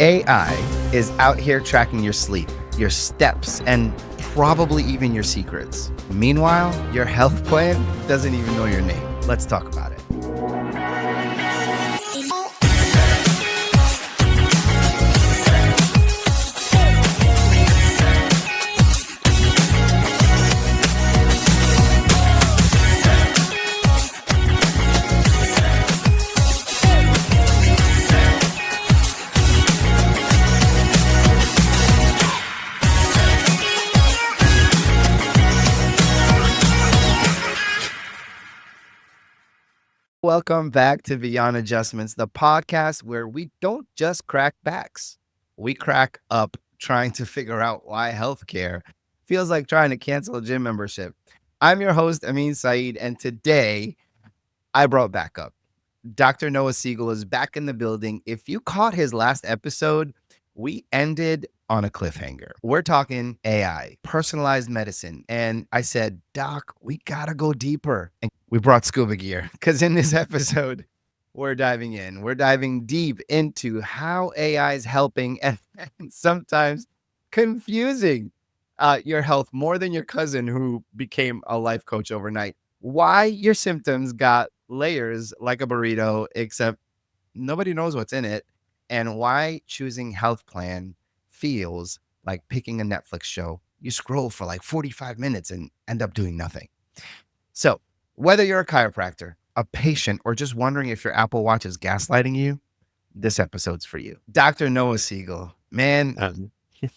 AI is out here tracking your sleep, your steps, and probably even your secrets. Meanwhile, your health plan doesn't even know your name. Let's talk about it. Welcome back to Beyond Adjustments, the podcast where we don't just crack backs. We crack up trying to figure out why healthcare feels like trying to cancel a gym membership. I'm your host, Amin Said, and today I brought back up. Dr. Noah Segal is back in the building. If you caught his last episode, we ended on a cliffhanger. We're talking AI, personalized medicine. And I said, Doc, we gotta go deeper. And we brought scuba gear because in this episode, we're diving in. We're diving deep into how AI is helping and sometimes confusing your health more than your cousin who became a life coach overnight. Why your symptoms got layers like a burrito, except nobody knows what's in it, and why choosing health plan feels like picking a Netflix show. You scroll for like 45 minutes and end up doing nothing. So whether you're a chiropractor, a patient, or just wondering if your Apple Watch is gaslighting you, this episode's for you. Dr. Noah Segal, man,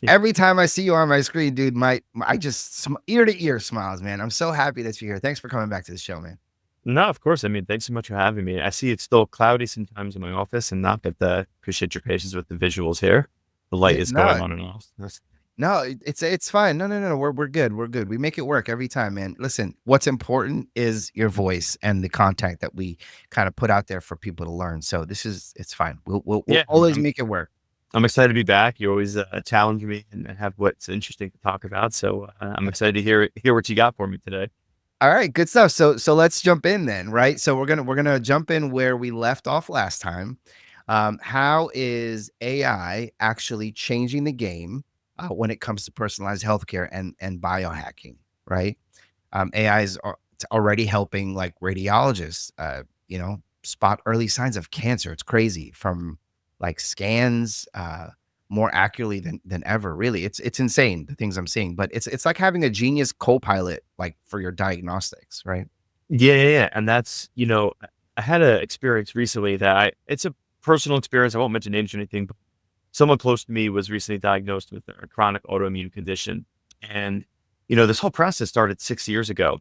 every time I see you on my screen, dude, I just ear to ear smiles, man. I'm so happy that you're here. Thanks for coming back to the show, man. No, of course. I mean, thanks so much for having me. I see it's still cloudy sometimes in my office and not, but appreciate your patience with the visuals here. The light is going on and off. No, it's fine. No. We're good. We're good. We make it work every time, man. Listen, what's important is your voice and the content that we kind of put out there for people to learn. So it's fine. We'll always make it work. I'm excited to be back. You always challenge me and have what's interesting to talk about. So I'm excited to hear what you got for me today. All right, good stuff. So let's jump in then, right? So we're gonna jump in where we left off last time. How is AI actually changing the game when it comes to personalized healthcare and biohacking, right? AI is already helping like radiologists, spot early signs of cancer. It's crazy, from like scans more accurately than ever. Really, it's insane the things I'm seeing. But it's like having a genius co-pilot like for your diagnostics, right? Yeah. And that's, I had an experience recently that it's a personal experience. I won't mention names or anything, but someone close to me was recently diagnosed with a chronic autoimmune condition. And, this whole process started 6 years ago.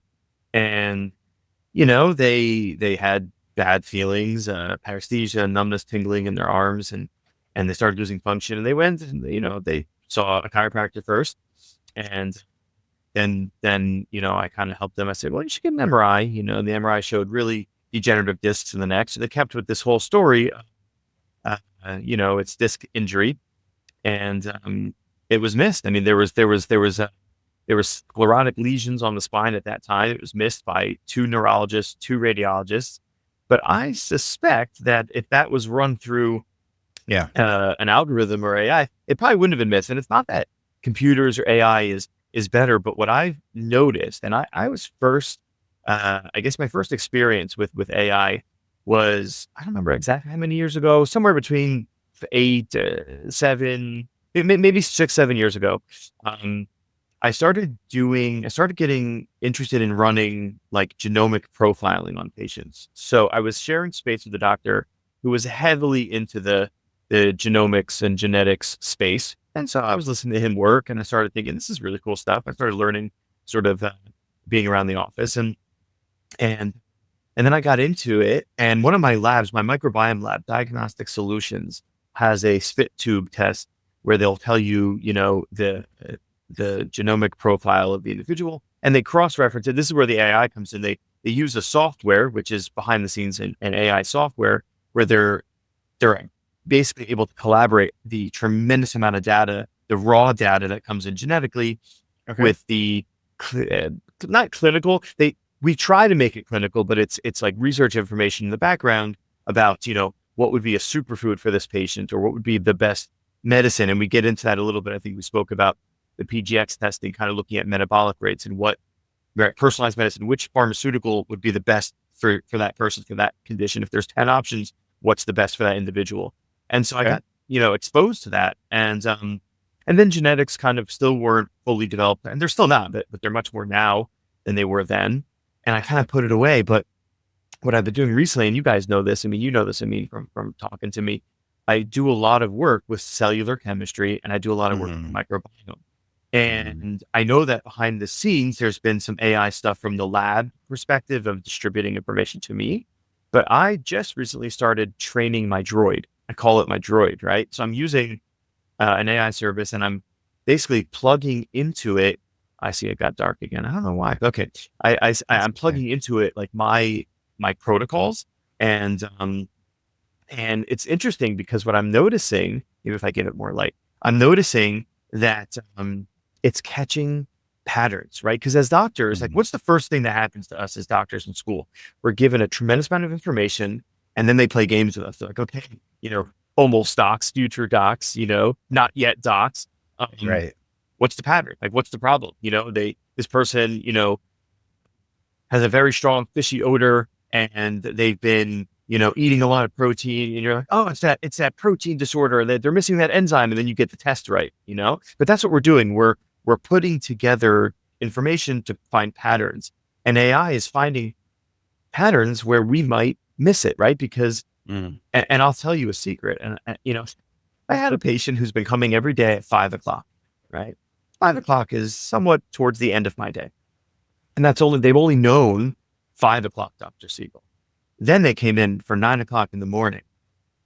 And, they had bad feelings, paresthesia, numbness, tingling in their arms, and they started losing function. And they went and, they saw a chiropractor first. And then, I kind of helped them. I said, well, you should get an MRI. The MRI showed really degenerative discs in the neck. So they kept with this whole story. It's disc injury, and it was missed. I mean, there was sclerotic lesions on the spine at that time. It was missed by 2 neurologists, 2 radiologists. But I suspect that if that was run through an algorithm or AI, it probably wouldn't have been missed. And it's not that computers or AI is better, but what I've noticed, and I was first, I guess my first experience with AI was, I don't remember exactly how many years ago, somewhere between 8, 7, maybe 6, 7 years ago. I started getting interested in running like genomic profiling on patients. So I was sharing space with a doctor who was heavily into the genomics and genetics space. And so I was listening to him work, and I started thinking, this is really cool stuff. I started learning, sort of being around the office, and then I got into it. And one of my labs, my microbiome lab, Diagnostic Solutions, has a spit tube test where they'll tell you, the genomic profile of the individual, and they cross-reference it. This is where the AI comes in. They use a software, which is behind the scenes an AI software, where they're basically able to collaborate the tremendous amount of data, the raw data that comes in genetically, with the not clinical. We try to make it clinical, but it's like research information in the background about, what would be a superfood for this patient, or what would be the best medicine, and we get into that a little bit. I think we spoke about the PGX testing, kind of looking at metabolic rates and what personalized medicine, which pharmaceutical would be the best for that person, for that condition. If there's 10 options, what's the best for that individual? And so I got, exposed to that. And then genetics kind of still weren't fully developed, and they're still not, but they're much more now than they were then. And I kind of put it away. But what I've been doing recently, and you guys know this, I mean, you know this, I mean, from talking to me, I do a lot of work with cellular chemistry, and I do a lot of work with microbiome. And I know that behind the scenes, there's been some AI stuff from the lab perspective of distributing information to me. But I just recently started training my droid. I call it my droid, right? So I'm using an AI service, and I'm basically plugging into it. I see it got dark again. I don't know why. Okay. I'm plugging into it like my protocols. And it's interesting because what I'm noticing, maybe if I give it more light, I'm noticing that it's catching patterns, right? Because as doctors, like, what's the first thing that happens to us as doctors in school? We're given a tremendous amount of information, and then they play games with us. They're like, okay, almost docs, future docs, not yet docs. Right. What's the pattern? Like, what's the problem? This person, has a very strong fishy odor, and they've been, eating a lot of protein, and you're like, oh, it's that protein disorder, that they're missing that enzyme, and then you get the test right, but that's what we're doing. We're putting together information to find patterns, and AI is finding patterns where we might miss it, right? Because, and I'll tell you a secret. And, I had a patient who's been coming every day at 5:00, right? 5:00 is somewhat towards the end of my day. And they've only known 5:00, Dr. Segal. Then they came in for 9:00 in the morning.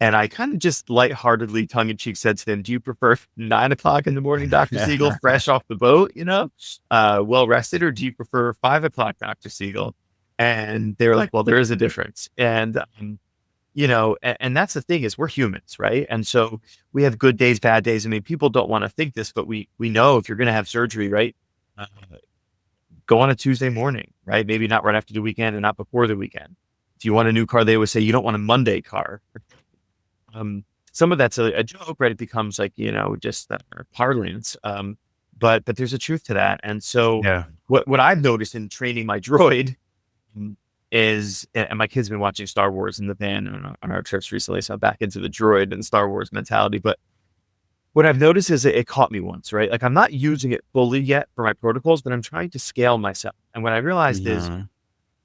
And I kind of just lightheartedly, tongue in cheek said to them, do you prefer 9:00 in the morning, Dr. Segal, fresh off the boat, well rested, or do you prefer 5:00, Dr. Segal? And they were like, well, there is a difference. And, and that's the thing, is we're humans, right? And so we have good days, bad days. I mean, people don't want to think this, but we know if you're going to have surgery, right? Go on a Tuesday morning, right? Maybe not right after the weekend and not before the weekend. If you want a new car, they would say you don't want a Monday car. Some of that's a joke, right? It becomes like, just parlance. But there's a truth to that. And so what I've noticed in training my droid is, and my kid's been watching Star Wars in the van on our trips recently, so I'm back into the droid and Star Wars mentality. But what I've noticed is it caught me once, right? Like, I'm not using it fully yet for my protocols, but I'm trying to scale myself. And what I realized is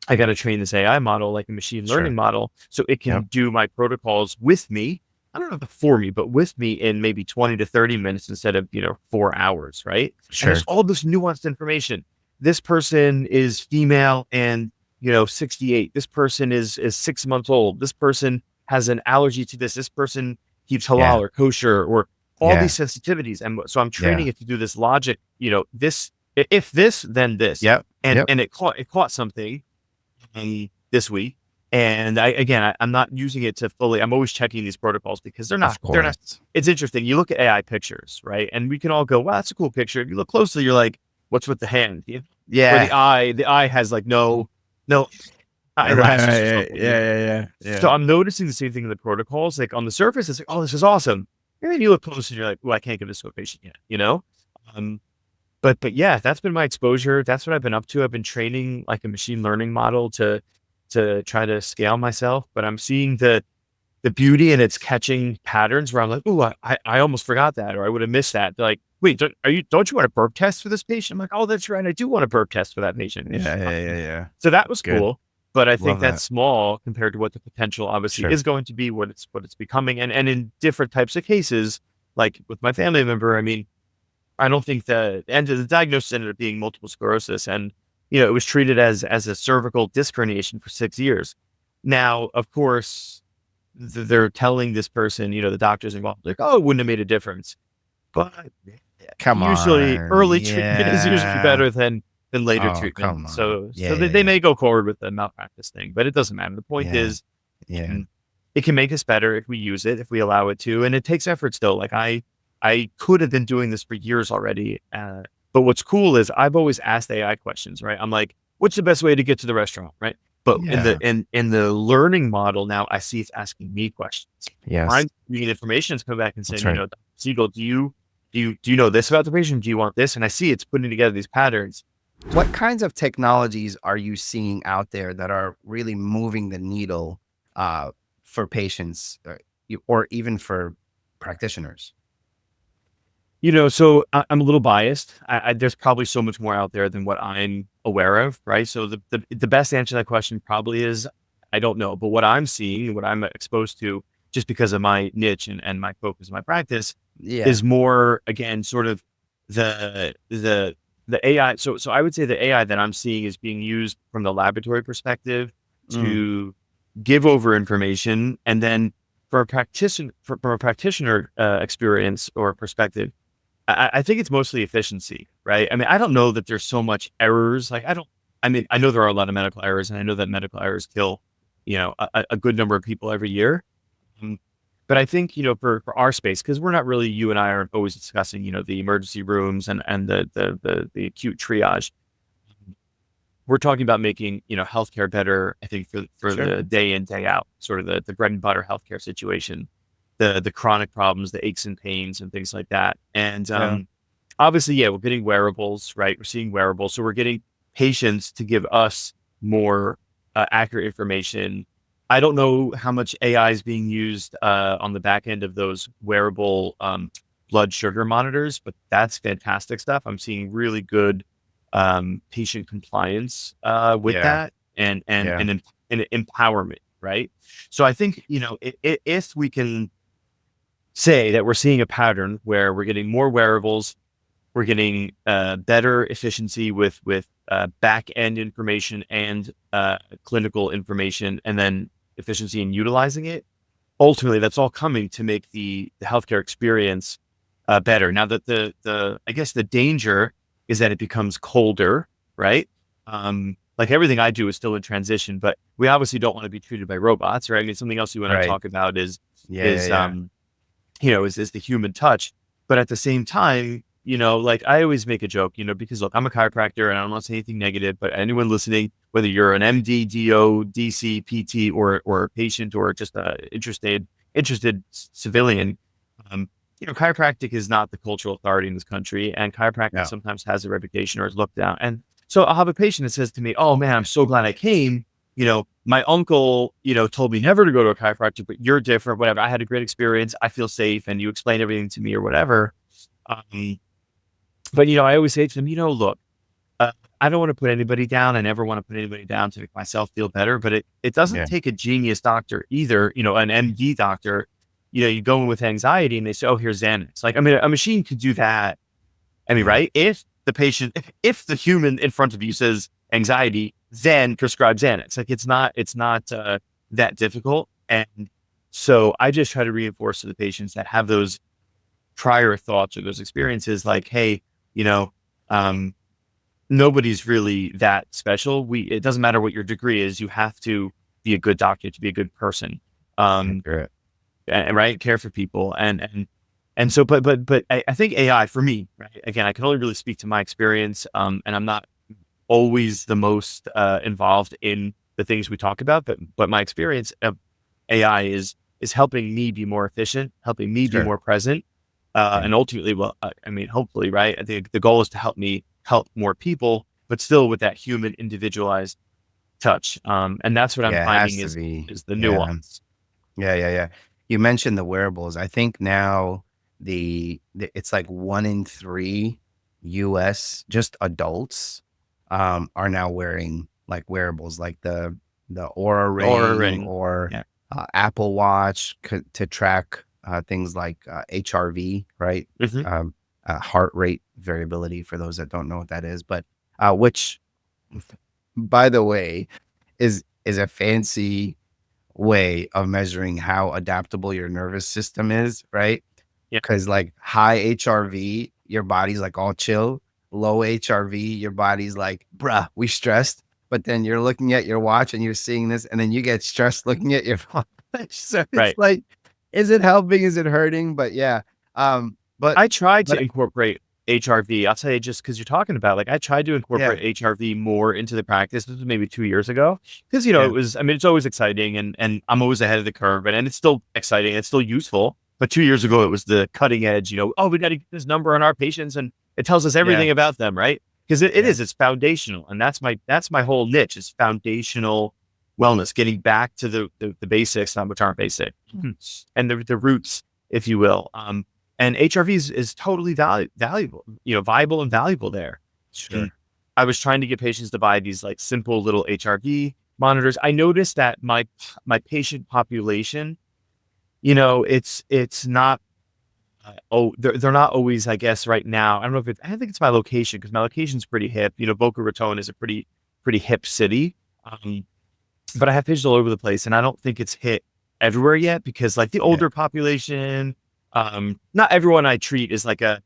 I got to train this AI model, like a machine learning model, so it can do my protocols with me. I don't know if for me, but with me in maybe 20 to 30 minutes instead of, 4 hours, right? Sure. And there's all this nuanced information. This person is female and, 68. This person is 6 months old. This person has an allergy to this. This person keeps halal or kosher, or all these sensitivities. And so I'm training it to do this logic, this, if this, then this. And it caught something this week. And I'm not using it to fully, I'm always checking these protocols because they're not, it's interesting. You look at AI pictures, right? And we can all go, wow, that's a cool picture. If you look closely, you're like, what's with the hand? Where the eye has like no eyelashes. Yeah. So I'm noticing the same thing in the protocols. Like, on the surface, it's like, oh, this is awesome. And then you look close and you're like, well, I can't give this to a patient yet, But yeah, that's been my exposure. That's what I've been up to. I've been training like a machine learning model to try to scale myself, but I'm seeing the beauty, and it's catching patterns where I'm like, oh, I almost forgot that, or I would have missed that. They're like, wait, don't you want a burp test for this patient? I'm like, oh, that's right. I do want a burp test for that patient. Yeah. So that was Good. cool. But I think Love that. that's small compared to what the potential obviously is going to be, what it's becoming. And in different types of cases, like with my family member, I mean, I don't think the end of the diagnosis ended up being multiple sclerosis. And, it was treated as a cervical disc herniation for 6 years. Now, of course, they're telling this person, the doctors involved, like, oh, it wouldn't have made a difference. But usually early treatment is usually better than later treatment. So they may go forward with the malpractice thing, but it doesn't matter. The point is, it can make us better if we use it, if we allow it to. And it takes effort still. Like, I could have been doing this for years already. But what's cool is I've always asked AI questions, right? I'm like, what's the best way to get to the restaurant, right? But in the learning model now, I see it's asking me questions. Yes. I'm reading information, it's coming back and saying, Dr. Segal, do you know this about the patient? Do you want this? And I see it's putting together these patterns. What kinds of technologies are you seeing out there that are really moving the needle for patients or even for practitioners? So I'm a little biased. There's probably so much more out there than what I'm aware of, right? So the best answer to that question probably is I don't know. But what I'm seeing, what I'm exposed to, just because of my niche and my focus, and my practice, Yeah. is more again sort of the AI. So I would say the AI that I'm seeing is being used from the laboratory perspective Mm, to give over information, and then for a practitioner from a practitioner experience or perspective, I think it's mostly efficiency, right? I mean, I don't know that there's so much errors. Like, I mean, I know there are a lot of medical errors, and I know that medical errors kill, a good number of people every year. Um, but I think, for our space, because we're not really, you and I aren't always discussing, the emergency rooms and the acute triage. We're talking about making, healthcare better, I think, for sure. the day in, day out, sort of the bread and butter healthcare situation, the chronic problems, the aches and pains and things like that. And Yeah. obviously, yeah, we're getting wearables, right? We're seeing wearables. So we're getting patients to give us more accurate information. I don't know how much AI is being used on the back end of those wearable blood sugar monitors, but that's fantastic stuff. I'm seeing really good patient compliance with Yeah. that Yeah. and empowerment, right? So I think, if we can say that we're seeing a pattern where we're getting more wearables, we're getting better efficiency with back end information and clinical information, and then efficiency in utilizing it. Ultimately, that's all coming to make the healthcare experience better. Now, that the I guess the danger is that it becomes colder, right? Like everything I do is still in transition, but we obviously don't want to be treated by robots, right? I mean, something else you want to Right. talk about is Yeah. Yeah. is Yeah. um is the human touch. But at the same time, like I always make a joke, because look, I'm a chiropractor and I don't want to say anything negative, but anyone listening, whether you're an MD, DO, DC, PT, or a patient, or just a interested civilian, chiropractic is not the cultural authority in this country, and chiropractic Yeah. sometimes has a reputation or is looked down. And so I'll have a patient that says to me, "Oh man, I'm so glad I came. My uncle, told me never to go to a chiropractor, but you're different, whatever. I had a great experience. I feel safe, and you explained everything to me or whatever." Um, but, I always say to them, look, uh, I don't want to put anybody down. I never want to put anybody down to make myself feel better, but it doesn't Yeah. take a genius doctor either, an MD doctor. You go in with anxiety and they say, "Oh, here's Xanax." Like, I mean, a machine could do that. I mean, Yeah. right? If the patient, if the human in front of you says anxiety, then prescribe Xanax. Like, it's not that difficult. And so I just try to reinforce to the patients that have those prior thoughts or those experiences, like, hey, you know, um, nobody's really that special. It doesn't matter what your degree is. You have to be a good doctor to be a good person. Um, Accurate. and right, care for people, and so, but I think AI for me, right? Again, I can only really speak to my experience, and I'm not always the most involved in the things we talk about, but my experience of AI is helping me be more efficient, helping me be Sure. more present, Yeah. and ultimately, well, I mean, hopefully, right? I think the goal is to help me help more people, but still with that human, individualized touch. And that's what I'm Yeah. It has finding to is be. the Yeah. nuance. Yeah. Yeah. Yeah. You mentioned the wearables. I think now it's like 1 in 3 US just adults are now wearing like wearables like the Aura Or Ring ring, or yeah. Apple Watch to track things like HRV, right? Hmm. Um, heart rate variability for those that don't know what that is, but which, by the way, is a fancy way of measuring how adaptable your nervous system is, right? Yeah. Because like high HRV, your body's like all chill. Low HRV, your body's like, bruh, we stressed. But then you're looking at your watch and you're seeing this, and then you get stressed looking at your watch. So it's Right. like, is it helping? Is it hurting? But yeah. Um, but I tried to but incorporate HRV. I'll tell you, just because you're talking about, like, I tried to yeah, incorporate HRV more into the practice. This was maybe 2 years ago, because it yeah, was. I mean, it's always exciting, and I'm always ahead of the curve, and it's still exciting. It's still useful. But 2 years ago, it was the cutting edge, oh, we got to get this number on our patients and it tells us Yeah. everything about them, right? Because it Yeah. is, it's foundational. And that's my whole niche is foundational wellness, getting back to the basics, which aren't basic, and the roots, if you will. And HRV is totally valuable, viable and valuable there. Sure. And I was trying to get patients to buy these like simple little HRV monitors. I noticed that my patient population, it's not, they're not always, I guess, right now. I don't know if I think it's my location because my location's pretty hip. Boca Raton is a pretty hip city. But I have patients all over the place and I don't think it's hit everywhere yet because like the older population, not everyone I treat is like a,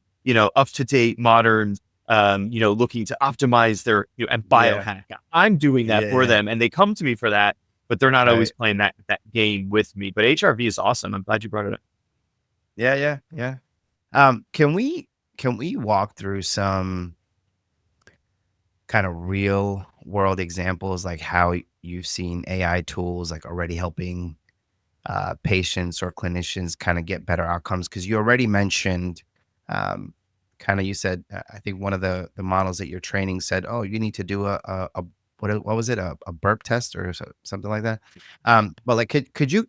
up to date, modern, looking to optimize their, and biohack. I'm doing that for them and they come to me for that, but they're not always playing that game with me. But HRV is awesome. I'm glad you brought it up. Yeah. Can we walk through some kind of real world examples, like how you've seen AI tools like already helping patients or clinicians kind of get better outcomes? Because you already mentioned, kind of, you said, I think one of the models that you're training said, oh, you need to do a what was it, a burp test or something like that. But like, could you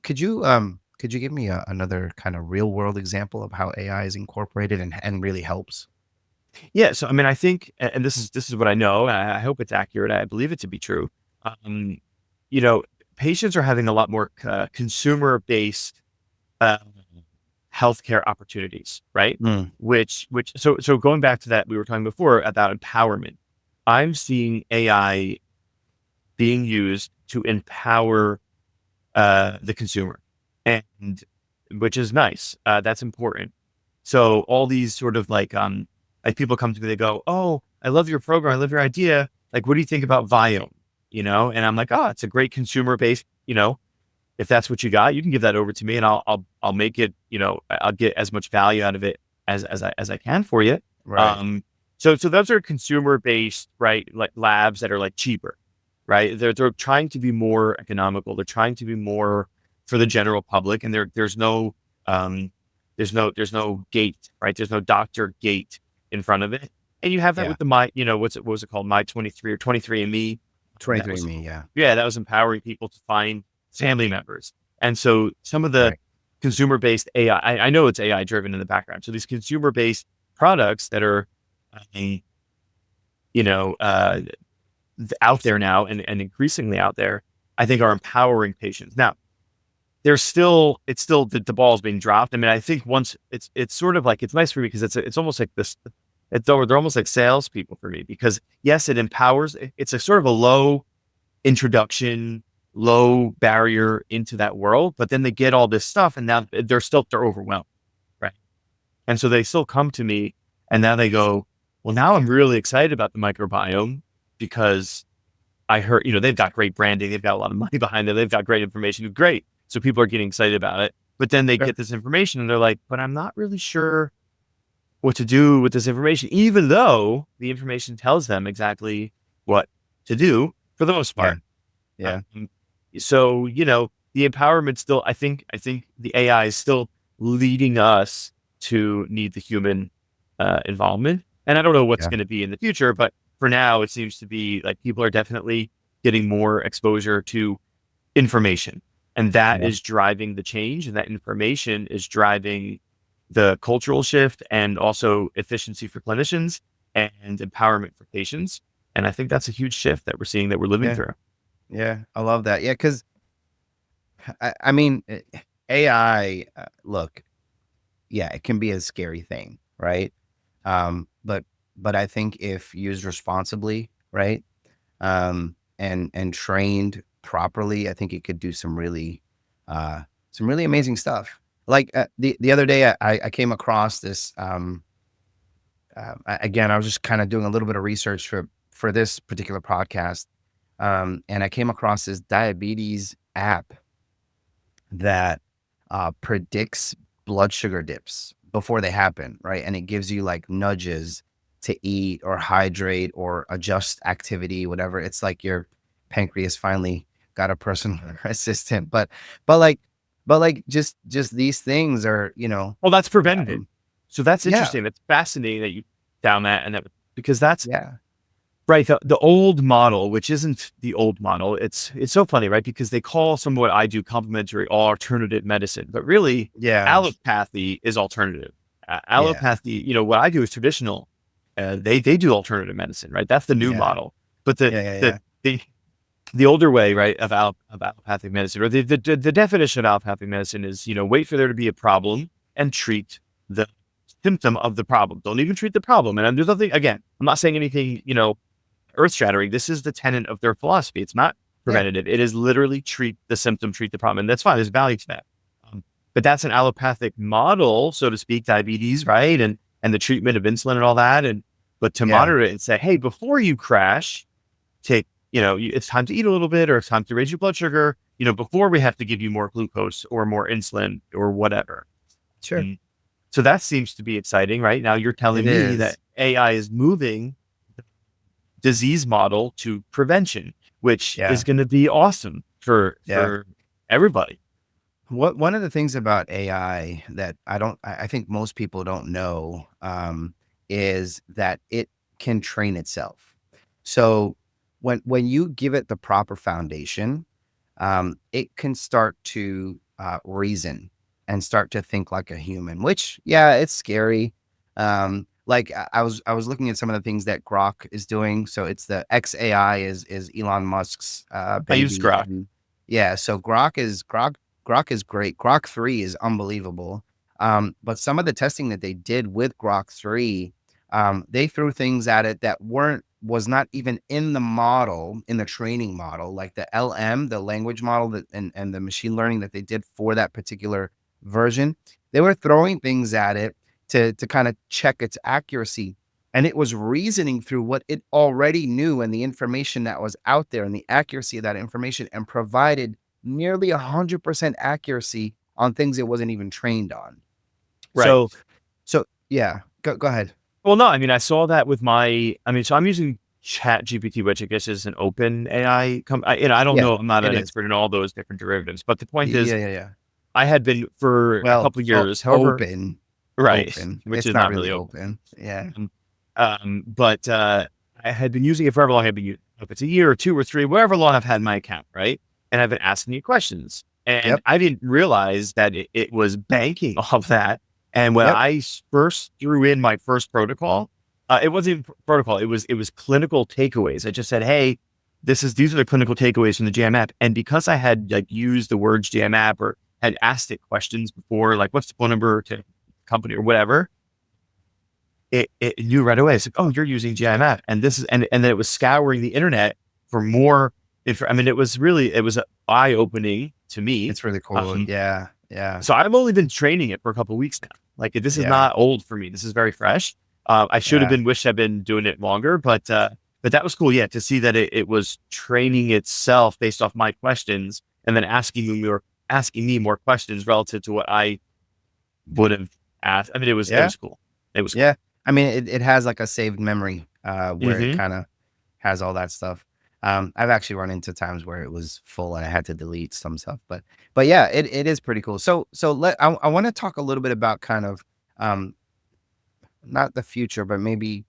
give me another kind of real world example of how AI is incorporated and really helps? Yeah. So, I mean, I think, and this is what I know, and I hope it's accurate. I believe it to be true. Um, you know, Patients are having a lot more consumer based uh, healthcare opportunities, right? Mm, So going back to that, we were talking before about empowerment. I'm seeing AI being used to empower the consumer, and which is nice. That's important. So all these sort of like people come to me, they go, "Oh, I love your program. I love your idea. Like, what do you think about Viome?" And I'm like, "Oh, it's a great consumer based. If that's what you got, you can give that over to me, and I'll make it. I'll get as much value out of it as I can for you." right. So those are consumer based, right? Like labs that are like cheaper, right? They're trying to be more economical. They're trying to be more for the general public, and there's no um, there's no gate, right? There's no doctor gate in front of it, and you have that Yeah. with what was it called, My 23 or 23andMe. That 23 was me. Yeah. that was empowering people to find family members, and so some of the Right. consumer based AI, I know it's AI driven in the background. So these consumer based products that are, uh, you know, uh, out there now and increasingly out there, I think are empowering patients. Now, it's still the ball is being dropped. I mean, I think once it's sort of like, it's nice for me because it's almost like this, they're almost like salespeople for me because yes, it empowers. It's a sort of a low introduction, low barrier into that world, but then they get all this stuff and now they're overwhelmed. Right. And so they still come to me and now they go, well, now I'm really excited about the microbiome because I heard, they've got great branding. They've got a lot of money behind them. They've got great information. Great. So people are getting excited about it. But then they Sure. get this information and they're like, but I'm not really sure what to do with this information, even though the information tells them exactly what to do for the most Yeah. part. Yeah. Um, so, the empowerment still, I think the AI is still leading us to need the human involvement. And I don't know what's Yeah. going to be in the future, but for now, it seems to be like people are definitely getting more exposure to information. And that Yeah. is driving the change. And that information is driving the cultural shift and also efficiency for clinicians and empowerment for patients. And I think that's a huge shift that we're seeing, that we're living Yeah. through. Yeah. I love that. Yeah. Because I mean, AI, look, yeah, it can be a scary thing, right? But I think if used responsibly, right, and trained properly, I think it could do some really amazing stuff. Like the other day, I came across this. Again, I was just kind of doing a little bit of research for this particular podcast, and I came across this diabetes app that predicts blood sugar dips before they happen, right? And it gives you like nudges to eat or hydrate or adjust activity, whatever. It's like your pancreas finally got a personal assistant. But like, But like just these things are, Well, that's preventative. um, So that's yeah, interesting. That's fascinating that you found that, and that because that's yeah, right. The old model, which isn't the old model, it's so funny, right? Because they call some of what I do complementary or alternative medicine, but really yeah, allopathy is alternative. yeah, Allopathy, what I do is traditional. They do alternative medicine, right? That's the new yeah, model. But yeah, yeah, the yeah, the the older way, right, of allopathic medicine, or the definition of allopathic medicine is, wait for there to be a problem and treat the symptom of the problem. Don't even treat the problem. And there's nothing, again, I'm not saying anything, earth shattering. This is the tenet of their philosophy. It's not yeah, preventative. It is literally treat the symptom, treat the problem. And that's fine. There's value to that. But that's an allopathic model, so to speak, diabetes, right? And the treatment of insulin and all that. But to yeah, monitor it and say, hey, before you crash, take, it's time to eat a little bit, or it's time to raise your blood sugar, before we have to give you more glucose or more insulin or whatever. sure, Mm. So that seems to be exciting, right? Now you're it telling me is, that AI is moving disease model to prevention, which yeah, is going to be awesome for yeah. everybody. One of the things about AI that I think most people don't know, is that it can train itself. So when you give it the proper foundation, it can start to reason and start to think like a human. Which, yeah, it's scary. Like I was looking at some of the things that Grok is doing. So it's the XAI is Elon Musk's I use baby, Grok. and yeah, so Grok is great. Grok 3 is unbelievable. But some of the testing that they did with Grok 3, they threw things at it that was not even in the model, in the training model, like the LM, the language model that and the machine learning that they did for that particular version. They were throwing things at it to kind of check its accuracy. And it was reasoning through what it already knew and the information that was out there and the accuracy of that information, and provided nearly 100% accuracy on things it wasn't even trained on. Right. So, yeah, go ahead. Well, no, I mean, I saw that with so I'm using Chat GPT, which I guess is an open AI. I don't Yeah, know. I'm not it an is. expert in all those different derivatives, but the point is, Yeah, yeah, yeah. I had been for a Well, couple of years, however, open, right, open. which It's is not not really really open. open. Yeah, But I had been using it for however long I've been using. If it's a year or two or three, whatever long I've had my account, right? And I've been asking you questions, and yep, I didn't realize that it was banking off that. And when yep. I first threw in my first protocol, it wasn't even protocol. It was clinical takeaways. I just said, hey, these are the clinical takeaways from the Jam app. And because I had like used the words Jam app or had asked it questions before, like what's the phone number to company or whatever, it knew right away. It's like, oh, you're using GIMF, and this is, and then it was scouring the internet for more. I mean, it was eye opening to me. It's really cool. Um, Yeah, yeah, so I've only been training it for a couple of weeks now. Like this is yeah, not old for me. This is very fresh. I should have yeah. been wished I'd been doing it longer, but that was cool. Yeah, to see that it was training itself based off my questions, and then asking me more questions relative to what I would have asked. I mean, it Yeah, was cool. It was cool. yeah. I mean, it has like a saved memory, where it Hmm. kind of has all that stuff. I've actually run into times where it was full and I had to delete some stuff, but yeah, it is pretty cool. I want to talk a little bit about kind of, um, not the future, but maybe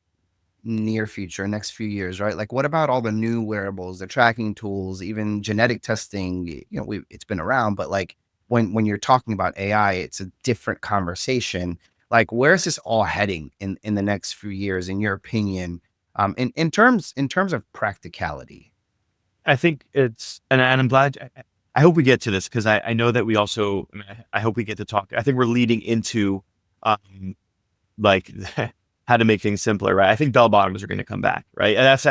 near future, next few years, right? Like, what about all the new wearables, the tracking tools, even genetic testing? It's been around, but like when you're talking about AI, it's a different conversation. Like, where's this all heading in the next few years, in your opinion? In terms of practicality. I think and I'm glad. I hope we get to this because I know that we also. I hope we get to talk. I think we're leading into, um, like how to make things simpler, right? I think bell bottoms are going to come back, right? And that's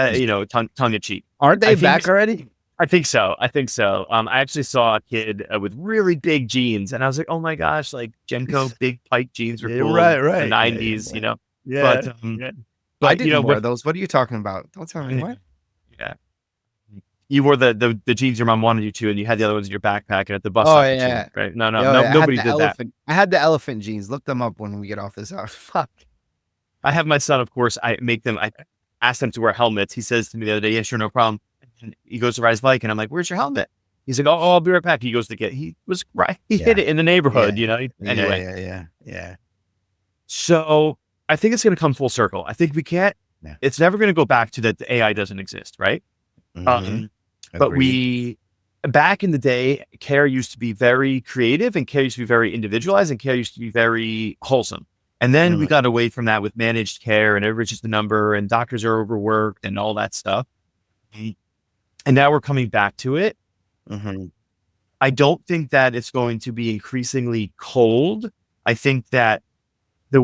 tongue in cheek. Aren't I they think back already? I think so. I think so. I actually saw a kid with really big jeans, and I was like, oh my gosh, like Genko big pipe jeans were Yeah, cool in right, the right. Yeah, yeah, '90s, yeah. But Yeah, um, yeah. I but didn't wear with those. What are you talking about? Don't tell me what. yeah. You wore the jeans your mom wanted you to, and you had the other ones in your backpack and at the bus Oh stop and yeah. right? No, no, Yo, no, I had nobody the did that. elephant. I had the elephant jeans. Look them up when we get off this hour. Fuck. I have my son, of course. I asked him to wear helmets. He says to me the other day, "Yeah, sure, no problem." And he goes to ride his bike, and I'm like, "Where's your helmet?" He's like, oh, I'll be right back. He goes to get, he was right. He hit it in the neighborhood, Yeah. anyway. Yeah. So I think it's going to come full circle. I think we can't, Yeah. it's never going to go back to that the AI doesn't exist. Right. Mhm. But Agreed. back in the day, care used to be very creative and care used to be very individualized and care used to be very wholesome. And then we Mhm. got away from that with managed care and everybody's just a number and doctors are overworked and all that stuff. And now we're coming back to it. Mhm. I don't think that it's going to be increasingly cold. I think that but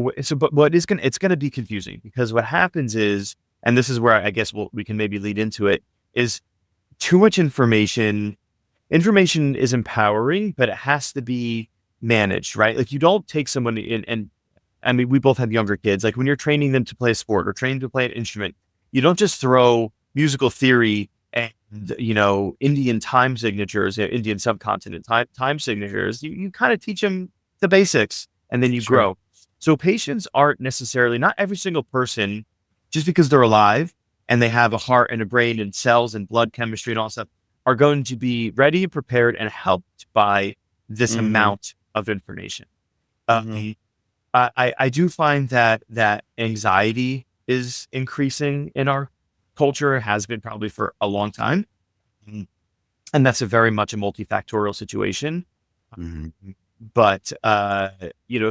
what is it's going to be confusing because what happens is, and this is where I guess we can maybe lead into it, is too much information. Information is empowering, but it has to be managed, right? Like you don't take someone in and I mean, we both have younger kids. Like when you're training them to play a sport or training to play an instrument, you don't just throw musical theory and, Indian time signatures, Indian subcontinent time signatures. You kind of teach them the basics and then you Sure. grow. So patients aren't necessarily, not every single person, just because they're alive and they have a heart and a brain and cells and blood chemistry and all that stuff, are going to be ready and prepared and helped by this Mhm. amount of information. Mhm. I do find that anxiety is increasing in our culture, has been probably for a long time. Mm. And that's a very much a multifactorial situation. Mhm. But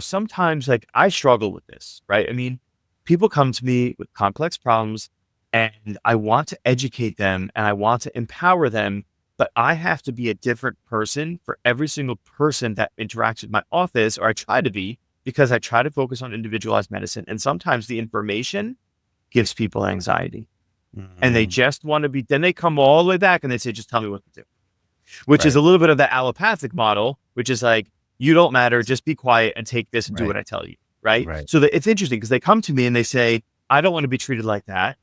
sometimes like I struggle with this, right? I mean, people come to me with complex problems and I want to educate them and I want to empower them, but I have to be a different person for every single person that interacts with my office, or I try to be, because I try to focus on individualized medicine. And sometimes the information gives people anxiety and they Mhm. just want to be, then they come all the way back and they say, just tell me what to do, which is Right. a little bit of the allopathic model, which is like, you don't matter, just be quiet and take this and do Right. what I tell you. Right. Right. So that it's interesting because they come to me and they say, I don't want to be treated like that.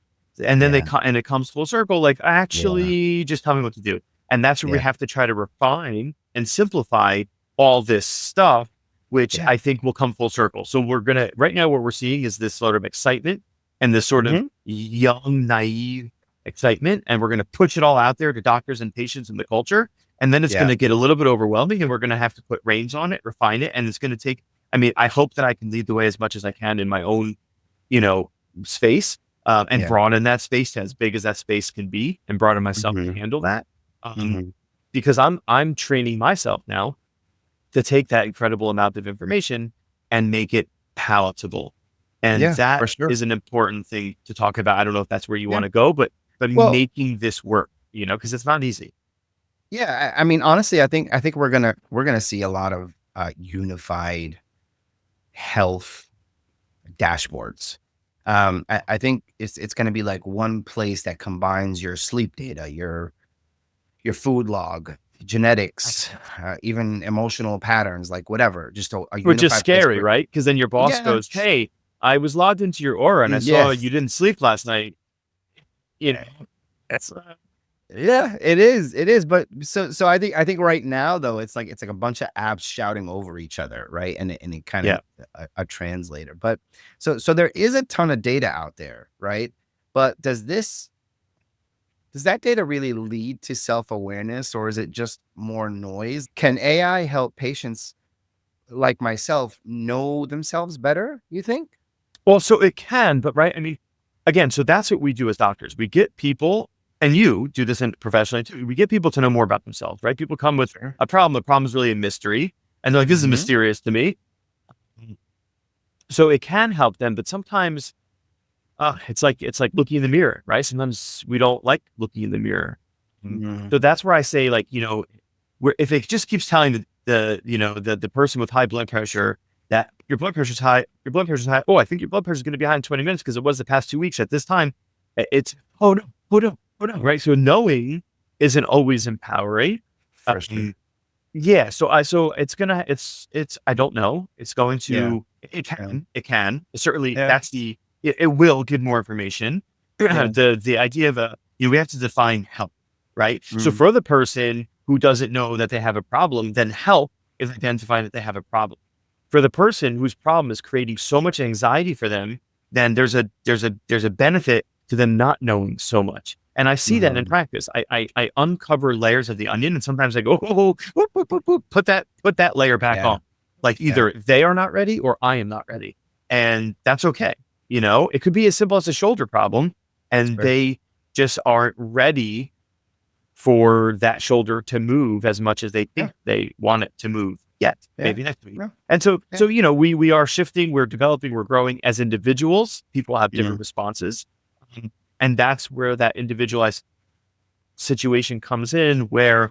And then Yeah. and it comes full circle, like, Yeah. actually, just tell me what to do. And that's where we Yeah. have to try to refine and simplify all this stuff, which Yeah. I think will come full circle. So right now, what we're seeing is this sort of excitement and this sort of Mhm. young, naive excitement. And we're going to push it all out there to doctors and patients and the culture. And then it's going Yeah. to get a little bit overwhelming and we're going to have to put reins on it, refine it. And it's going to take, I mean, I hope that I can lead the way as much as I can in my own, you know, space, and Yeah. broaden that space to as big as that space can be and broaden myself to Mhm. handle that. Um, Mhm. because I'm training myself now to take that incredible amount of information and make it palatable. And Yeah, that for sure. is an important thing to talk about. I don't know if that's where you Yeah. want to go, but Well, making this work, because it's not easy. yeah, I mean, honestly, I think we're gonna see a lot of, unified health dashboards. I think it's gonna be like one place that combines your sleep data, your food log, genetics, even emotional patterns, like whatever, just a Which is unified place scary, where right? Because then your boss yeah, goes, "Hey, I was logged into your Aura and I saw yes. you didn't sleep last night." You know, that's Yeah, it is, but so I think right now though, it's like a bunch of apps shouting over each other, right? And it kind of yeah. a translator. But so there is a ton of data out there, right? But does that data really lead to self-awareness or is it just more noise? Can AI help patients like myself know themselves better, you think? Well, so it can, but right. I mean, again, so that's what we do as doctors. We get people, and you do this in professionally too. We get people to know more about themselves, right? People come with Sure. a problem. The problem is really a mystery, and they're like, "This is Mhm. mysterious to me." So it can help them, but sometimes it's like looking in the mirror, right? Sometimes we don't like looking in the mirror. Mhm. So that's where I say, like, where if it just keeps telling the person with high blood pressure that your blood pressure's high, your blood pressure's high. Oh, I think your blood pressure is going to be high in 20 minutes because it was the past 2 weeks at this time. It's oh no, oh no, oh no, right? So knowing isn't always empowering. For sure. Yeah, so it's I don't know. It's going Yeah. to Yeah. it can. Certainly Yeah. it will give more information. Yeah. The idea of we have to define help, right? So Mhm. for the person who doesn't know that they have a problem, then help is identifying that they have a problem. For the person whose problem is creating so much anxiety for them, then there's a benefit to them not knowing so much. And I see that in Mhm. practice. I uncover layers of the onion, and sometimes I go, oh, whoop, whoop, whoop, whoop, put that layer back Yeah. on. Like Yeah. either they are not ready or I am not ready. And that's okay. You know, it could be as simple as a shoulder problem, and Sure. they just aren't ready for that shoulder to move as much as they Yeah. think they want it to move yet, Yeah. maybe next week. Yeah. And so, Yeah. you know, we are shifting, we're developing, we're growing as individuals. People have different Mhm. responses. Um, And that's where that individualized situation comes in where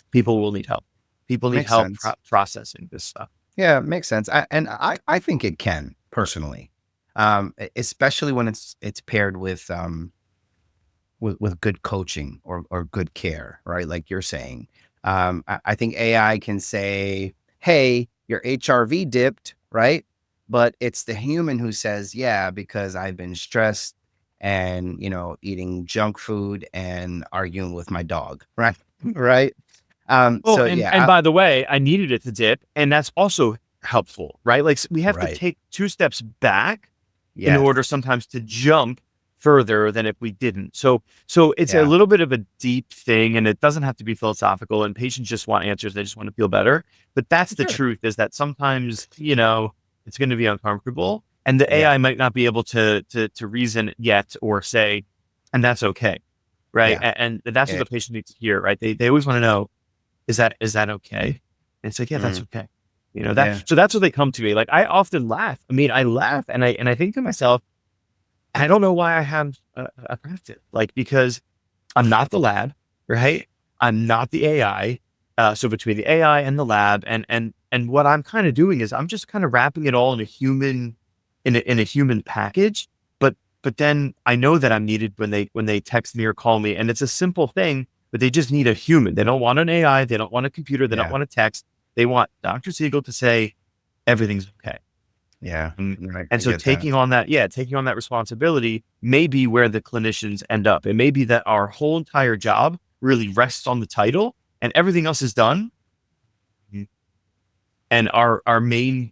people will need help. People need Makes help sense. processing this stuff. Yeah, makes sense. I think it can personally, especially when it's paired with good coaching or good care, right? Like you're saying, I think AI can say, "Hey, your HRV dipped," right? But it's the human who says, "Yeah, because I've been stressed and eating junk food and arguing with my dog," right? Right. Well, So and yeah, by the way, I needed it to dip, and that's also helpful, right? Like we have to right. take 2 steps back in order Yes. sometimes to jump further than if we didn't. So it's a Yeah. little bit of a deep thing, and it doesn't have to be philosophical, and patients just want answers, they just want to feel better. But that's the Sure. truth, is that sometimes, it's going to be uncomfortable, and the Yeah. AI might not be able to reason yet or say, and that's okay. Right. Yeah. And that's what Yeah. the patient needs to hear, right? They always want to know, is that okay? And it's like, yeah, that's Mm, okay. yeah. So that's what they come to me. Like I often laugh. I mean, I laugh and I think to myself, I don't know why I have a practice. Like, because I'm not the lab, right? I'm not the AI. So between the AI and the lab and what I'm kind of doing is I'm just kind of wrapping it all in a human, in a human package. But then I know that I'm needed when they text me or call me, and it's a simple thing, but they just need a human. They don't want an AI. They don't want a computer. They don't Yeah. want a text. They want Dr. Siegel to say everything's okay. Yeah. Um, Right. and I so get that. taking on that responsibility may be where the clinicians end up. It may be that our whole entire job really rests on the title and everything else is done. Mhm. And our main,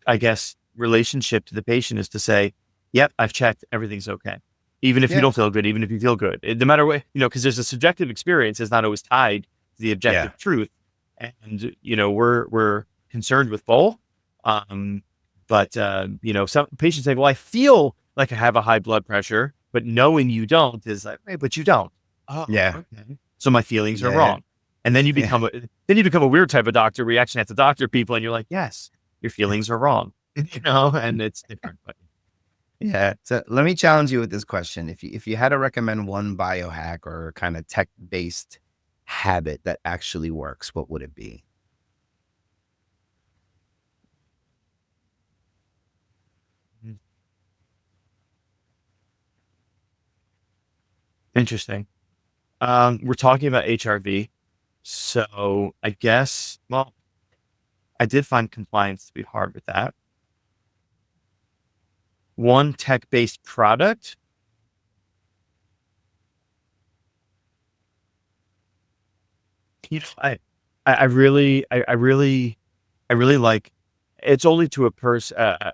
I guess, relationship to the patient is to say, yep, I've checked, everything's okay. Even if you Yeah. don't feel good, even if you feel good, no matter what, because there's a subjective experience is not always tied to the Yeah. objective truth. And, we're concerned with both. Um, but, some patients say, well, I feel like I have a high blood pressure, but knowing you don't is like, hey, but you don't. Oh, Yeah. okay. So my feelings are Yeah. wrong. And then you Yeah. become a weird type of doctor where you actually have to doctor people and you're like, yes, your feelings are wrong, and it's different. But Yeah. So let me challenge you with this question. If you had to recommend one biohack or kind of tech-based habit that actually works, what would it be? mm, interesting. We're talking about HRV. So I guess, well, I did find compliance to be hard with that. One tech-based product. I really like. It's only to a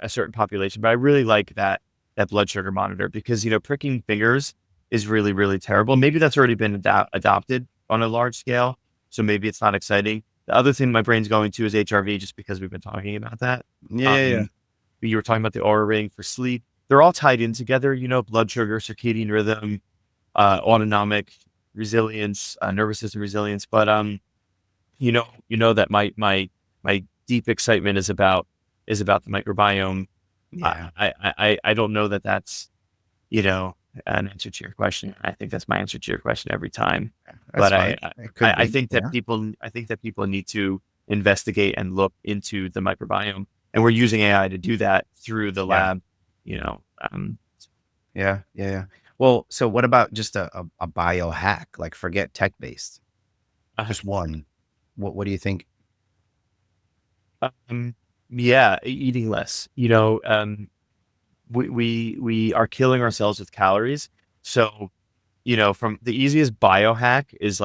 certain population, but I really like that blood sugar monitor because pricking fingers is really really terrible. Maybe that's already been adopted on a large scale, so maybe it's not exciting. The other thing my brain's going to is HRV, just because we've been talking about that. Yeah. Yeah. Um, you were talking about the aura ring for sleep. They're all tied in together. Blood sugar, circadian rhythm, autonomic resilience, nervous system resilience. But that my deep excitement is about the microbiome. Yeah. I don't know that that's an answer to your question. I think that's my answer to your question every time. That's But I fine. I, It could I be. think that Yeah. people need to investigate and look into the microbiome, and we're using AI to do that through the Yeah. lab. You know, um, Yeah. Yeah. Yeah. Well, so what about just a biohack? Like forget tech-based. Just one. What do you think? um, yeah, eating less. We are killing ourselves with calories. So, from the easiest biohack is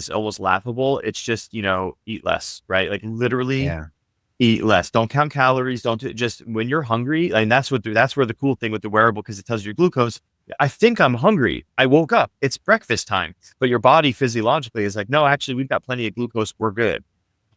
almost laughable. It's just, eat less, right? Like literally Yeah. eat less. Don't count calories. Don't do, just when you're hungry. And that's where the cool thing with the wearable, because it tells you your glucose. I think I'm hungry. I woke up. It's breakfast time. But your body physiologically is like, no, actually, we've got plenty of glucose. We're good.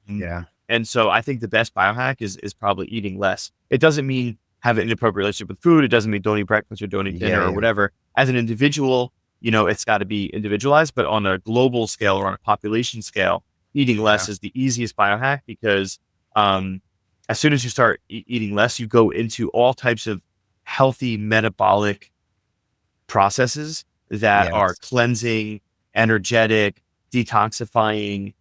Mm. Yeah. And so I think the best biohack is probably eating less. It doesn't mean have an inappropriate relationship with food. It doesn't mean don't eat breakfast or don't eat dinner Yeah. or Yeah. whatever. As an individual, it's got to be individualized, but on a global scale or on a population scale, eating less is the easiest biohack because as soon as you start eating less, you go into all types of healthy metabolic processes that are Yes. cleansing, energetic, detoxifying,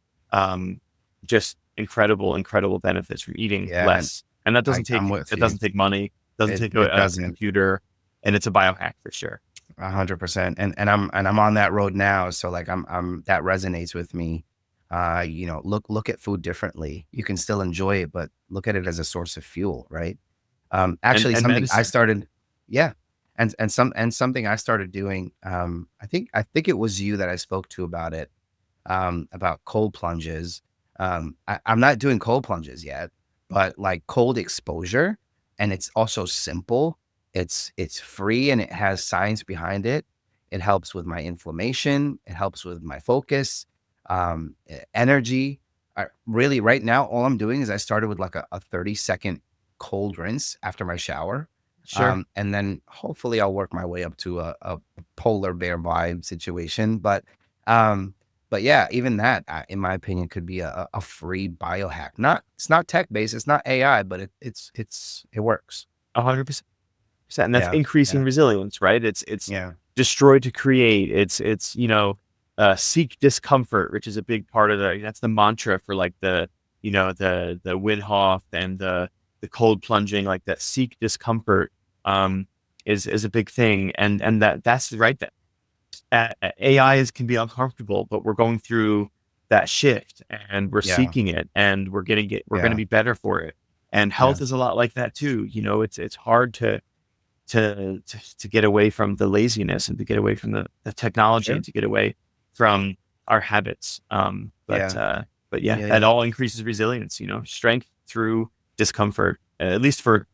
just incredible benefits from eating Yeah. less. And that doesn't I'm take, with it you. doesn't take money, doesn't take It a doesn't. computer, and it's a biohack for sure. 100%. And I'm on that road now. So like I'm that resonates with me. Look at food differently. You can still enjoy it, but look at it as a source of fuel, right? Actually And something I medicine. started, yeah. And something I started doing, I think it was you that I spoke to about it, about cold plunges. I'm not doing cold plunges yet, but like cold exposure, and it's also simple. It's free and it has science behind it. It helps with my inflammation. It helps with my focus, energy. Really, right now, all I'm doing is I started with like a 30-second cold rinse after my shower. Sure. And then hopefully I'll work my way up to a polar bear vibe situation. But yeah, even that, in my opinion, could be a free biohack. It's not tech based, it's not AI, but it works. 100%. And that's Yeah, increasing yeah, resilience, right? It's yeah, destroy to create. It's seek discomfort, which is a big part of that's the mantra for like the Wim Hof and the cold plunging, like that seek discomfort is a big thing. And that's right. That AI can be uncomfortable, but we're going through that shift and we're yeah, seeking it and we're going to yeah, be better for it. And yeah. health is a lot like that too. It's hard to get away from the laziness and to get away from the technology Sure. and to get away from our habits. Yeah, But yeah, yeah, that yeah. all increases resilience, strength through discomfort, at least from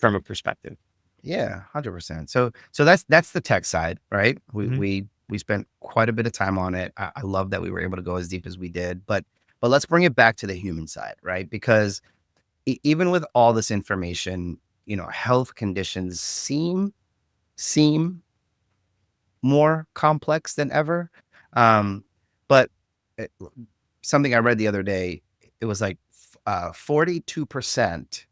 a perspective. Yeah, 100%. So that's the tech side, right? We Mhm. we we spent quite a bit of time on it. I love that we were able to go as deep as we did, but let's bring it back to the human side, right? Because even with all this information, health conditions seem more complex than ever. But it, something I read the other day, it was like 42%.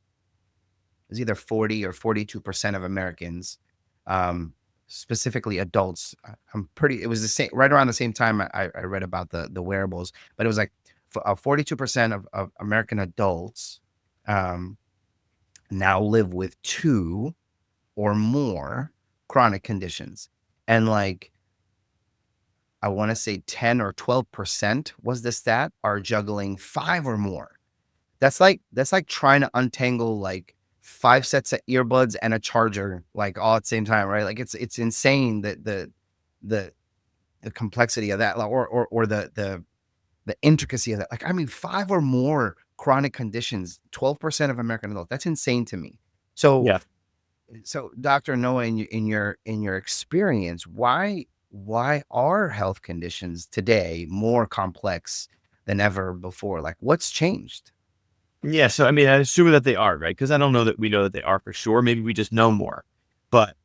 It was either 40 or 42% of Americans, um, specifically adults. It was the same, right around the same time I read about the wearables, but it was like 42% of American adults um, now live with two or more chronic conditions. And like, I want to say 10 or 12% was the stat, are juggling five or more. That's like trying to untangle like five sets of earbuds and a charger like all at the same time, right? Like it's insane that the complexity of that, or the intricacy of that. Like, I mean, five or more chronic conditions, 12% of American adults. That's insane to me. So Yeah. Dr. Noah, in your experience, why are health conditions today more complex than ever before? Like, what's changed? Yeah. So, I mean, I assume that they are, right? Because I don't know that we know that they are for sure. Maybe we just know more. But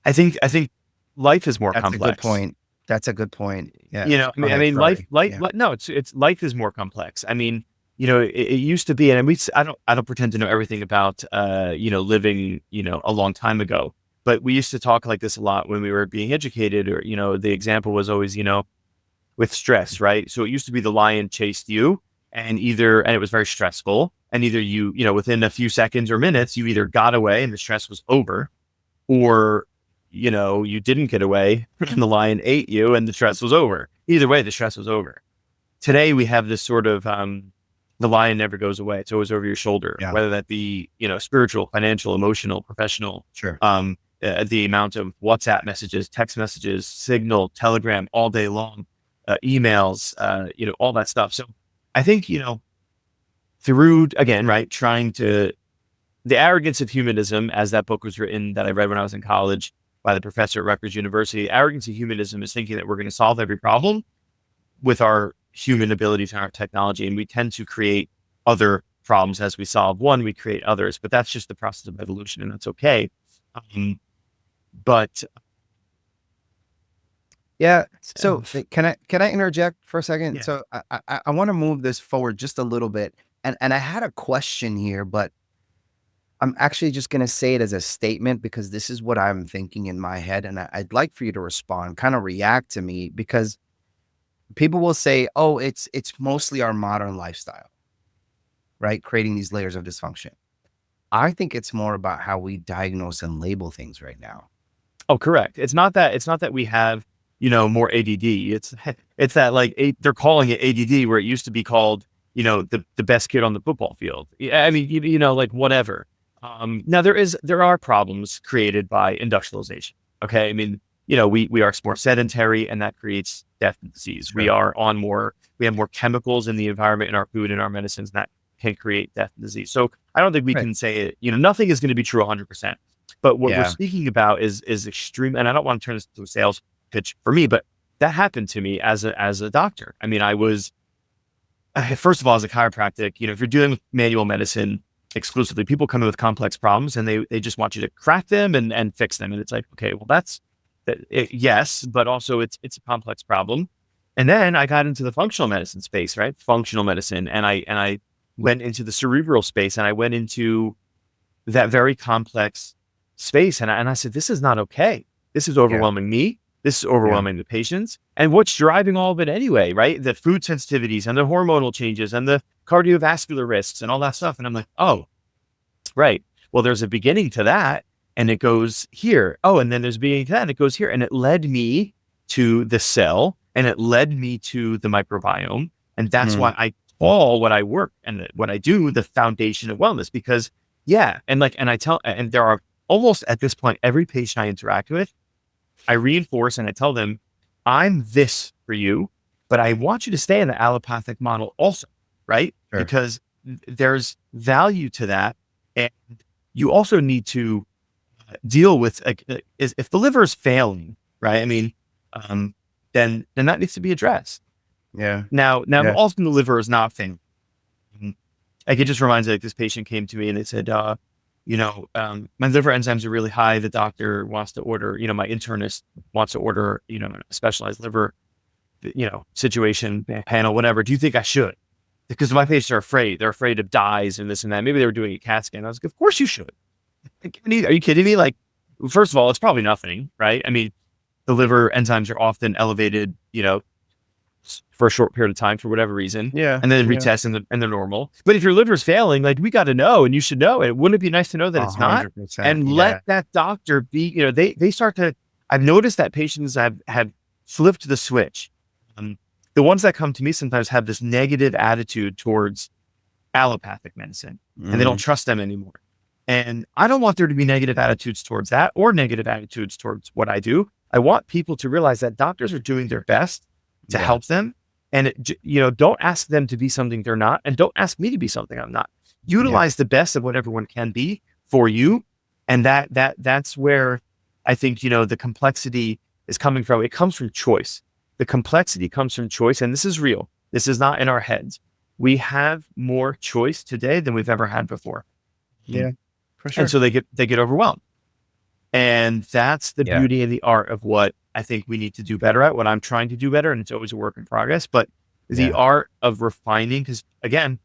I think life is more That's a good complex. point. That's a good point. Yeah. I Go mean, ahead. life, Sorry. Yeah. no, it's life is more complex. I mean, it used to be, and I don't pretend to know everything about, living, a long time ago, but we used to talk like this a lot when we were being educated, or, the example was always, with stress, right? So it used to be the lion chased you and it was very stressful. And either within a few seconds or minutes, you either got away and the stress was over, or you didn't get away and the lion ate you and the stress was over. Either way, the stress was over. Today we have this sort of the lion never goes away. It's always over your shoulder, Yeah. whether that be spiritual, financial, emotional, professional. Sure. The amount of WhatsApp messages, text messages, Signal, Telegram all day long, emails, all that stuff. So I think through, again, right, trying to, the arrogance of humanism, as that book was written that I read when I was in college, by the professor at Rutgers University. Arrogance of humanism is thinking that we're going to solve every problem with our human abilities and our technology. And we tend to create other problems as we solve one, we create others, but that's just the process of evolution, and that's okay. But yeah. So can I interject for a second? yeah, So I want to move this forward just a little bit. And I had a question here, but I'm actually just gonna say it as a statement because this is what I'm thinking in my head, and I'd like for you to respond, kind of react to me because people will say, "Oh, it's mostly our modern lifestyle, right? Creating these layers of dysfunction." I think it's more about how we diagnose and label things right now. oh, correct. It's not that we have, more ADD. It's that like they're calling it ADD where it used to be called, the best kid on the football field. Yeah, I mean, like whatever. Now there are problems created by industrialization. Okay. I mean, we are more sedentary, and that creates death and disease. Sure. We have more chemicals in the environment, in our food, in our medicines, and that can create death and disease. So I don't think we Right. can say it, nothing is going to be true 100%. But what we're Yeah. speaking about is extreme, and I don't want to turn this into a sales pitch for me, but that happened to me as a doctor. I mean, I was first of all, as a chiropractic, if you're dealing with manual medicine exclusively, people come in with complex problems, and they just want you to crack them and fix them. And it's like, okay, well, yes, but also it's a complex problem. And then I got into the functional medicine space, right? Functional medicine, and I went into the cerebral space, and I went into that very complex space. And I said, this is not okay. This is Yeah. overwhelming me. This is Yeah. overwhelming the patients. And what's driving all of it anyway, right? The food sensitivities and the hormonal changes and the cardiovascular risks and all that stuff. And I'm like, oh, right. Well, there's a beginning to that, and it goes here. Oh, and then there's a beginning to that, and it goes here. And it led me to the cell, and it led me to the microbiome. And that's Mm. why I call what I work and what I do the foundation of wellness, because yeah. And there are almost at this point, every patient I interact with, I reinforce and I tell them, I'm this for you, but I want you to stay in the allopathic model also, right? Sure. Because there's value to that. And you also need to deal with, if the liver is failing, right? I mean, then that needs to be addressed. Yeah. Now, Yeah. often the liver is not failing. Like, it just reminds me, like, this patient came to me and they said, my liver enzymes are really high. The doctor wants to order, my internist wants to order, a specialized liver, situation panel, whatever. Do you think I should? Because my patients are afraid. They're afraid of dyes and this and that. Maybe they were doing a CAT scan. I was like, of course you should. Like, are you kidding me? Like, first of all, it's probably nothing, right? I mean, the liver enzymes are often elevated, for a short period of time for whatever reason, Yeah. and then Yeah. retest and they're normal. But if your liver's failing, like, we got to know, and you should know it. Wouldn't it be nice to know that it's not? 100%. And Yeah. let that doctor be, they start to, I've noticed that patients have flipped the switch. The ones that come to me sometimes have this negative attitude towards allopathic medicine, and they don't trust them anymore. And I don't want there to be negative attitudes towards that, or negative attitudes towards what I do. I want people to realize that doctors are doing their best to Yeah. help them. And, don't ask them to be something they're not, and don't ask me to be something I'm not. Utilize the best of what everyone can be for you. And that's where I think, the complexity is coming from. It comes from choice. The complexity comes from choice. And this is real. This is not in our heads. We have more choice today than we've ever had before. Yeah. For sure. And so they get overwhelmed. And that's the Yeah. beauty and the art of what I think we need to do better at, what I'm trying to do better. And it's always a work in progress, but the Yeah. art of refining, because again,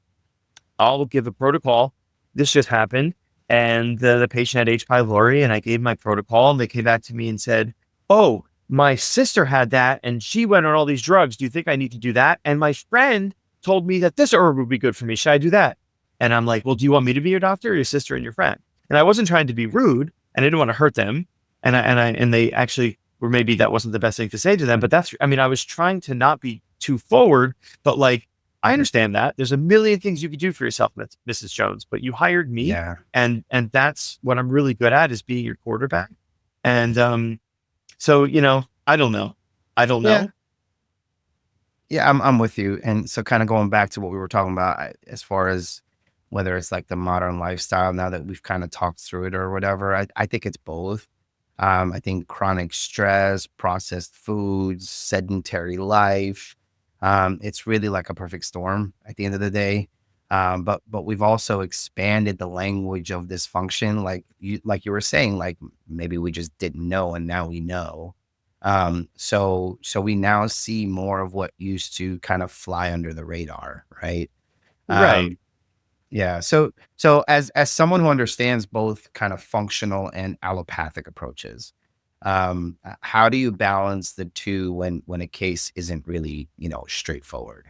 I'll give a protocol. This just happened, and the patient had H. pylori, and I gave my protocol, and they came back to me and said, oh, my sister had that, and she went on all these drugs. Do you think I need to do that? And my friend told me that this herb would be good for me. Should I do that? And I'm like, well, do you want me to be your doctor, or your sister and your friend? And I wasn't trying to be rude, and I didn't want to hurt them. And they actually, or maybe that wasn't the best thing to say to them, but I was trying to not be too forward, but like, I understand that there's a million things you could do for yourself, Mrs. Jones, but you hired me. Yeah. And that's what I'm really good at, is being your quarterback. And, so, I don't know. Yeah. Yeah, I'm with you. And so kind of going back to what we were talking about, as far as whether it's like the modern lifestyle, now that we've kind of talked through it or whatever, I think it's both. I think chronic stress, processed foods, sedentary life. It's really like a perfect storm at the end of the day. But we've also expanded the language of dysfunction, like you were saying, like maybe we just didn't know and now we know. So we now see more of what used to kind of fly under the radar, right? Right. Um, yeah. So as someone who understands both kind of functional and allopathic approaches, how do you balance the two when a case isn't really, straightforward?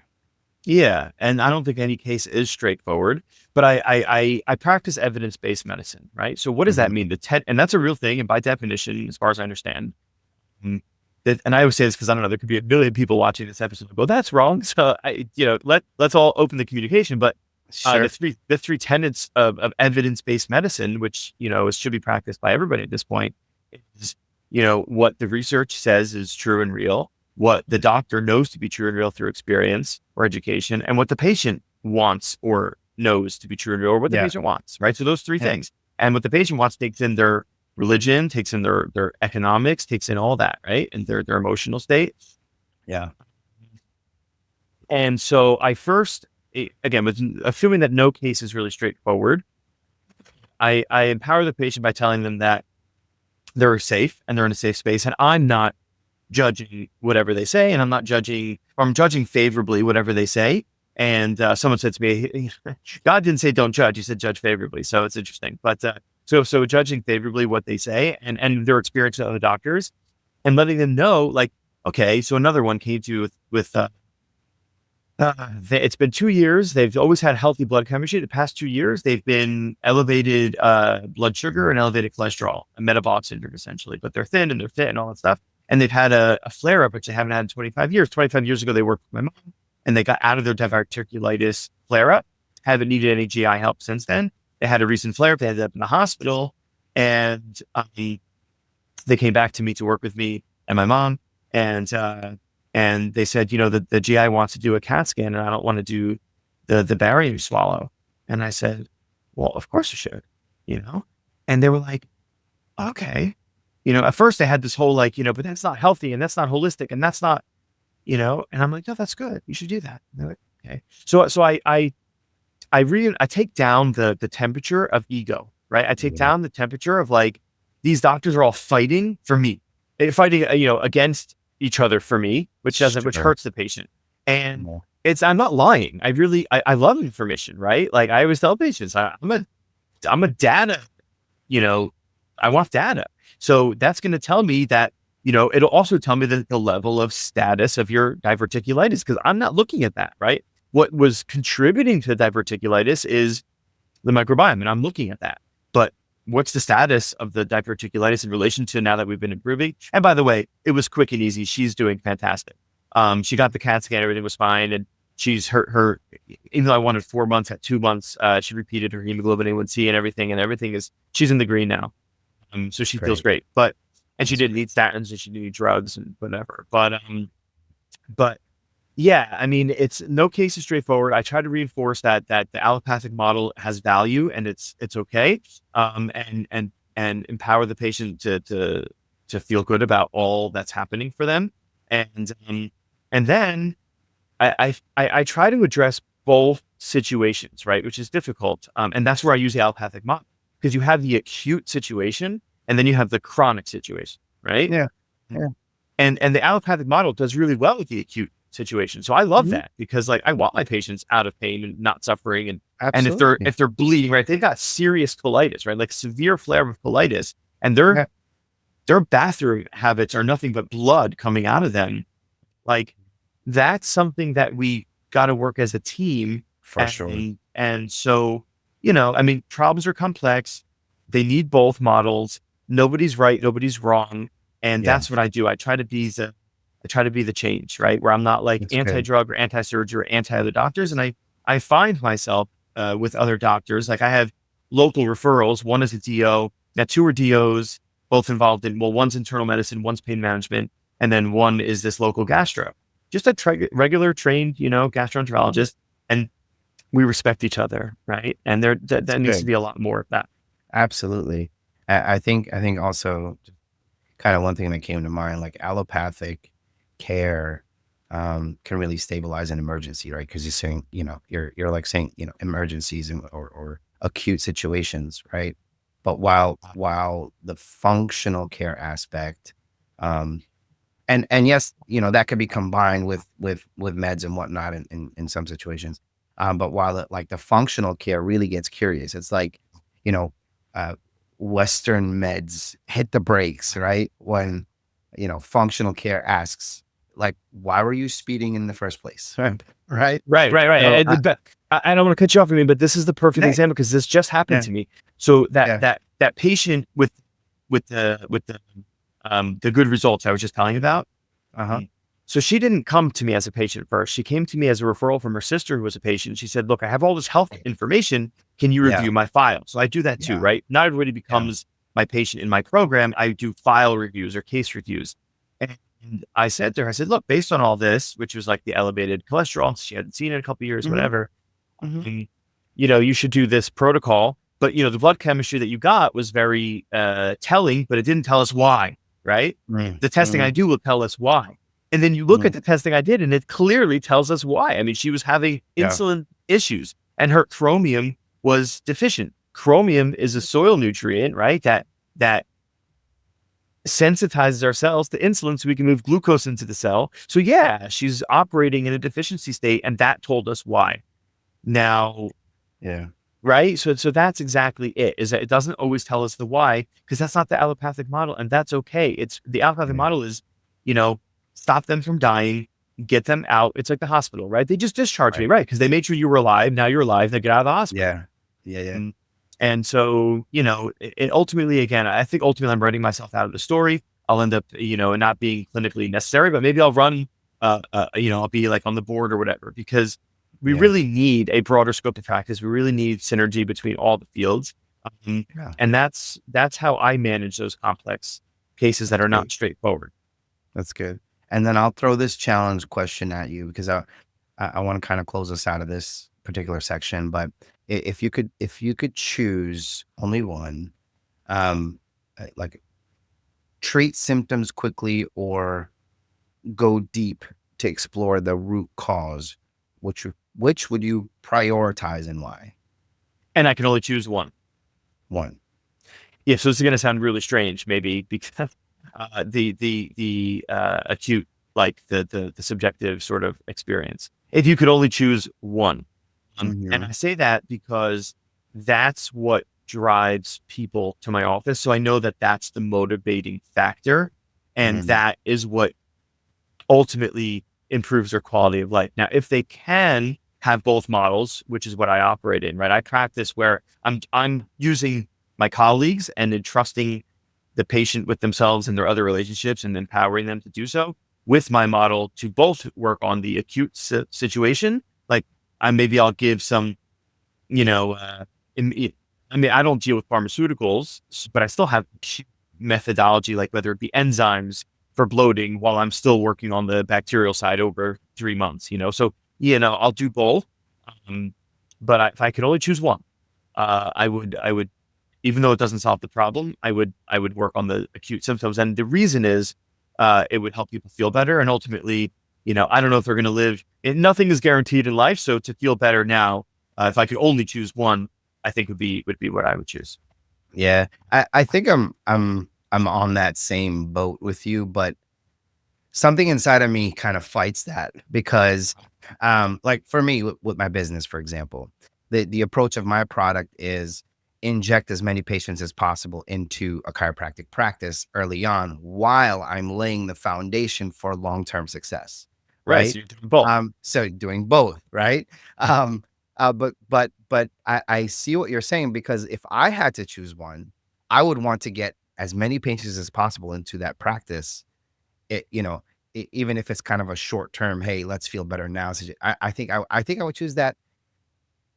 Yeah, and I don't think any case is straightforward, but I practice evidence-based medicine, right? So what does that Mhm. mean? And that's a real thing, and by definition, as far as I understand, mm, that, and I always say this because I don't know, there could be a million people watching this episode. Well, that's wrong. So let's all open the communication. But Sure. the three tenets of evidence-based medicine, which should be practiced by everybody at this point, is what the research says is true and real, what the doctor knows to be true and real through experience or education, and what the patient wants or knows to be true and real, or what the Yeah. patient wants, right? So those three Yeah. things. And what the patient wants takes in their religion, takes in their economics, takes in all that, right? And their emotional state. Yeah. And so again, with assuming that no case is really straightforward, I empower the patient by telling them that they're safe and they're in a safe space. And I'm not judging whatever they say, and I'm judging favorably whatever they say. And someone said to me, God didn't say don't judge, he said judge favorably. So it's interesting. But so judging favorably what they say and their experience with other doctors and letting them know, like, okay, so another one came to you it's been 2 years. They've always had healthy blood chemistry. The past 2 years, they've been elevated blood sugar and elevated cholesterol, a metabolic syndrome essentially. But they're thin and they're fit and all that stuff. And they've had a flare up, which they haven't had in 25 years. 25 years ago, they worked with my mom, and they got out of their diverticulitis flare up. Haven't needed any GI help since then. They had a recent flare up. They ended up in the hospital, and they came back to me to work with me and my mom, and they said, the GI wants to do a CAT scan, and I don't want to do the barium you swallow. And I said, well, of course you should, and they were like, okay. At first they had this whole but that's not healthy and that's not holistic and that's not, and I'm like, no, that's good. You should do that. And they're like, okay. So I take down the temperature of ego, right? I take Yeah. down the temperature of these doctors are all fighting for me. They're fighting, against each other for me, which Sure. hurts the patient. And Yeah. I'm not lying. I love information, right? Like I always tell patients, I'm a data, you know, I want data. So that's going to tell me that, it'll also tell me the level of status of your diverticulitis, because I'm not looking at that, right? What was contributing to diverticulitis is the microbiome, and I'm looking at that. But what's the status of the diverticulitis in relation to now that we've been improving? And by the way, it was quick and easy. She's doing fantastic. She got the CAT scan, everything was fine. And she's her, even though I wanted 4 months, at 2 months, she repeated her hemoglobin A1C and everything she's in the green now. So she feels Great. great, and she didn't need statins and she didn't need drugs and whatever. But yeah, I mean, it's no case is straightforward. I try to reinforce that the allopathic model has value and it's okay. And empower the patient to feel good about all that's happening for them. And then I try to address both situations, right? Which is difficult. And that's where I use the allopathic model, because you have the acute situation and then you have the chronic situation, right? Yeah. Yeah. And the allopathic model does really well with the acute situation. So I love Mhm. that, because I want my patients out of pain and not suffering. And Absolutely. if they're bleeding, right, they've got serious colitis, right? Like severe flare of colitis, and their bathroom habits are nothing but blood coming out of them. Like that's something that we got to work as a team. For sure. And so, I mean, problems are complex. They need both models. Nobody's right. Nobody's wrong. And Yeah. that's what I do. I try to be the change, right? Where I'm not like That's good. anti-drug or anti-surgery or anti-other doctors. And I find myself with other doctors, like I have local referrals. One is a DO. Now two are DOs, both involved in, well, one's internal medicine, one's pain management, and then one is this local gastro. Just a regular trained, gastroenterologist, and we respect each other, right? And That's that needs to good. be a lot more of that. Absolutely. I think also kind of one thing that came to mind, like allopathic care can really stabilize an emergency, right? Because you're saying, you're like saying, emergencies or acute situations, right? But while the functional care aspect, um, and yes, that could be combined with meds and whatnot in some situations. But while like the functional care really gets curious, it's like, you know, uh, Western meds hit the brakes, right? When, functional care asks, like, why were you speeding in the first place? Right. Right. So, But I don't want to cut you off, but this is the perfect hey, example because this just happened yeah, to me. So yeah, that patient with the good results I was just telling you about. uh-huh, So she didn't come to me as a patient first. She came to me as a referral from her sister who was a patient. She said, "Look, I have all this health information. Can you yeah, review my file?" So I do that too, yeah, right? Not everybody yeah, becomes my patient in my program. I do file reviews or case reviews. And I said to her, I said, "Look, based on all this, which was like the elevated cholesterol, she hadn't seen it in a couple of years, hmm whatever, hmm um, you should do this protocol. But, the blood chemistry that you got was very telling, but it didn't tell us why, right? The testing I hmm do will tell us why. And then you look hmm at the testing I did, and it clearly tells us why. I mean, she was having yeah, insulin issues, and her chromium was deficient. Chromium is a soil nutrient, right? That sensitizes our cells to insulin so we can move glucose into the cell. So yeah, she's operating in a deficiency state, and that told us why. Now, yeah, right? So that's exactly it, is that it doesn't always tell us the why, because that's not the allopathic model, and that's okay. It's the allopathic yeah, model is, you know, stop them from dying, get them out. It's like the hospital, right? They just discharged me, right, right? Because they made sure you were alive. Now you're alive. They get out of the hospital. yeah, yeah, yeah, And, and so, it ultimately, again, I think ultimately I'm writing myself out of the story. I'll end up, not being clinically necessary, but maybe I'll run, I'll be like on the board or whatever, because we yeah, really need a broader scope of practice. We really need synergy between all the fields. Um, yeah. and that's how I manage those complex cases that That's are good. not straightforward. That's good. And then I'll throw this challenge question at you because I want to kind of close us out of this particular section. But if you could choose only one, um, like treat symptoms quickly or go deep to explore the root cause, which would you prioritize and why? And I can only choose one. One. Yeah, so this is going to sound really strange, maybe because the acute, like the subjective sort of experience. If you could only choose one, and Hmm. I say that because that's what drives people to my office. So I know that that's the motivating factor, and Hmm. that is what ultimately improves their quality of life. Now, if they can have both models, which is what I operate in, right? I practice where I'm using my colleagues and entrusting the patient with themselves and their other relationships and empowering them to do so with my model to both work on the acute situation. Like maybe I'll give some, you know, in, I mean, I don't deal with pharmaceuticals, but I still have methodology, like whether it be enzymes for bloating while I'm still working on the bacterial side over 3 months, So, I'll do both. Um, but if I could only choose one, I would, even though it doesn't solve the problem, I would work on the acute symptoms. And the reason is, it would help people feel better. And ultimately, I don't know if they're going to live. Nothing is guaranteed in life. So to feel better now, if I could only choose one, I think would be what I would choose. Yeah, I think I'm on that same boat with you, but something inside of me kind of fights that because, like for me with my business, for example, the approach of my product is inject as many patients as possible into a chiropractic practice early on while I'm laying the foundation for long-term success, Right. right? So you're doing both. So doing both, right? But I see what you're saying because if I had to choose one, I would want to get as many patients as possible into that practice it, even if it's kind of a short term, hey, let's feel better now. I think I would choose that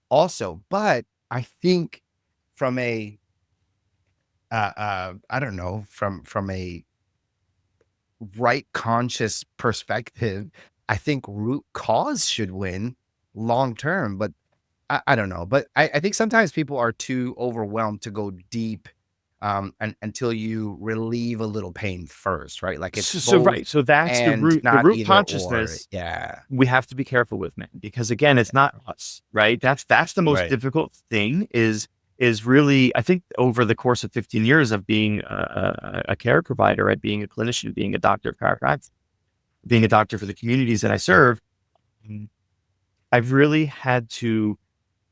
also, but I think from a I don't know, from a right conscious perspective, I think root cause should win long term. But I don't know. But I think sometimes people are too overwhelmed to go deep and until you relieve a little pain first, right? Like it's So both right. So that's and the not root either or. consciousness Yeah. we have to be careful with, man, because again, it's not us, right? That's the most Right. difficult thing is really, I think over the course of 15 years of being a care provider, right? Being a clinician, being a doctor of chiropractic, being a doctor for the communities that I serve, mm, I've really had to,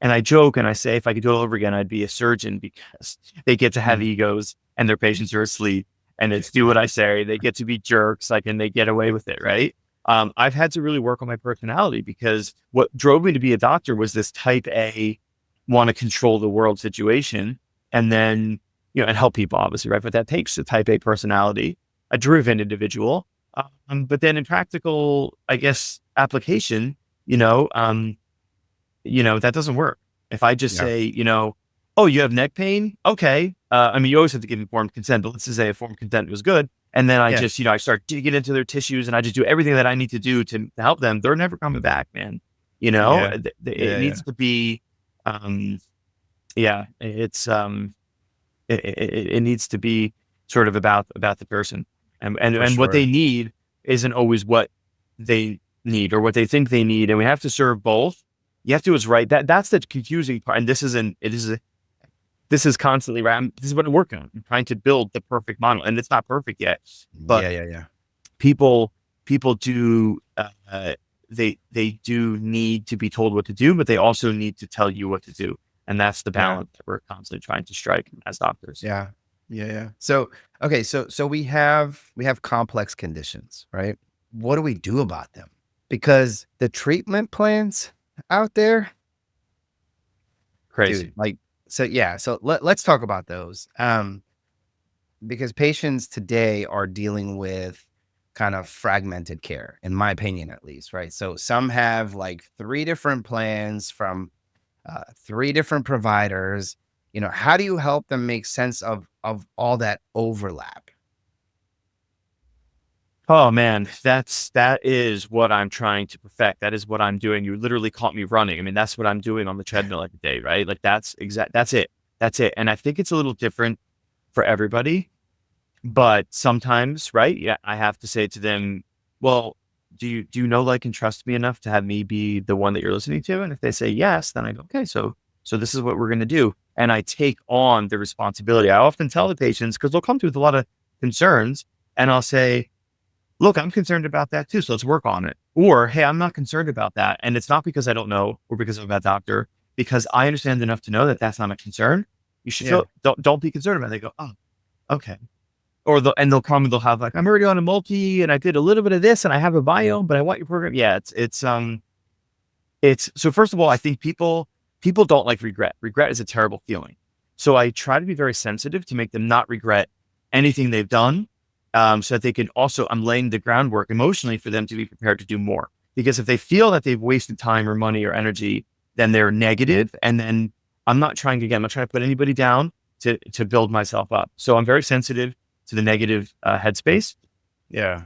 and I joke and I say, if I could do it all over again, I'd be a surgeon because they get to have Mhm. egos and their patients are asleep and it's do what I say. They get to be jerks, like, and they get away with it, right? I've had to really work on my personality because what drove me to be a doctor was this type A, want to control the world situation, and then, and help people, obviously, right? But that takes a type A personality, a driven individual. But then in practical, I guess, application, you know, um, that doesn't work. If I just Yeah. say, oh, you have neck pain? Okay. I mean, you always have to give informed consent, but let's just say informed consent was good. And then I Yeah. just, I start digging into their tissues and I just do everything that I need to do to help them. They're never coming back, man. Yeah. It Yeah. Yeah. needs to be, um, yeah, it needs to be sort of about the person, For and what they sure. need isn't always what they need or what they think they need, and we have to serve both. You have to is right. That's the confusing part, and this is constantly right. This is what I'm working on. I'm trying to build the perfect model, and it's not perfect yet, but Yeah. Yeah. Yeah. people do they do need to be told what to do, but they also need to tell you what to do, and that's the Yeah. balance that we're constantly trying to strike as doctors. Yeah. Yeah. Yeah. So okay, so we have complex conditions, right? What do we do about them? Because the treatment plans out there, dude, Crazy. like so yeah, so let's talk about those. Because patients today are dealing with kind of fragmented care, in my opinion at least, right? So some have like three different plans from three different providers. How do you help them make sense of all that overlap? Oh man, that is what I'm trying to perfect. That is what I'm doing. You literally caught me running. I mean, that's what I'm doing on the treadmill every day, right? Like that's it. That's it. And I think it's a little different for everybody, but sometimes, right? Yeah, I have to say to them, well, do you know, like, and trust me enough to have me be the one that you're listening to? And if they say yes, then I go, okay, so this is what we're going to do. And I take on the responsibility. I often tell the patients, because they'll come to with a lot of concerns, and I'll say, look, I'm concerned about that too. So let's work on it. Or, hey, I'm not concerned about that. And it's not because I don't know or because I'm a bad doctor, because I understand enough to know that that's not a concern. You should Yeah. feel, don't be concerned about it. They go, oh, okay. Or they'll come and they'll have like, I'm already on a multi and I did a little bit of this and I have a biome, but I want your program. Yeah. It's so first of all, I think people don't like regret. Regret is a terrible feeling. So I try to be very sensitive to make them not regret anything they've done, so that they can also, I'm laying the groundwork emotionally for them to be prepared to do more. Because if they feel that they've wasted time or money or energy, then they're negative, and then I'm not trying to put anybody down to build myself up. So I'm very sensitive to the negative headspace. Yeah.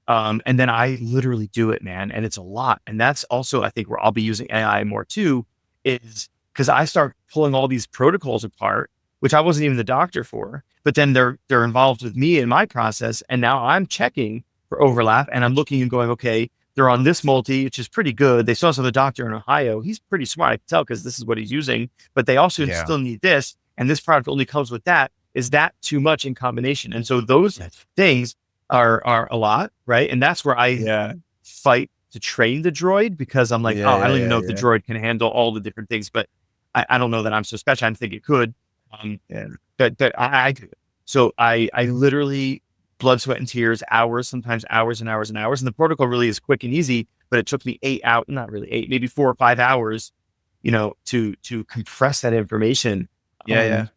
And then I literally do it, man. And it's a lot. And that's also, I think, where I'll be using AI more too, is because I start pulling all these protocols apart, which I wasn't even the doctor for, but then they're involved with me in my process. And now I'm checking for overlap and I'm looking and going, okay, they're on this multi, which is pretty good. They saw some of the doctor in Ohio. He's pretty smart. I can tell because this is what he's using, but they also Yeah. still need this. And this product only comes with that. Is that too much in combination? And so those things are a lot, right? And that's where I Yeah. fight to train the droid, because I'm like, Yeah. oh, I Yeah. don't even Yeah. know if the Yeah. droid can handle all the different things, but I don't know that I'm so special. I think it could, um, Yeah. but I do it. So I literally blood, sweat, and tears, hours, sometimes hours and hours and hours. And the protocol really is quick and easy, but it took me 8 hours, not really eight, maybe 4 or 5 hours, to compress that information. Yeah. Yeah. Um,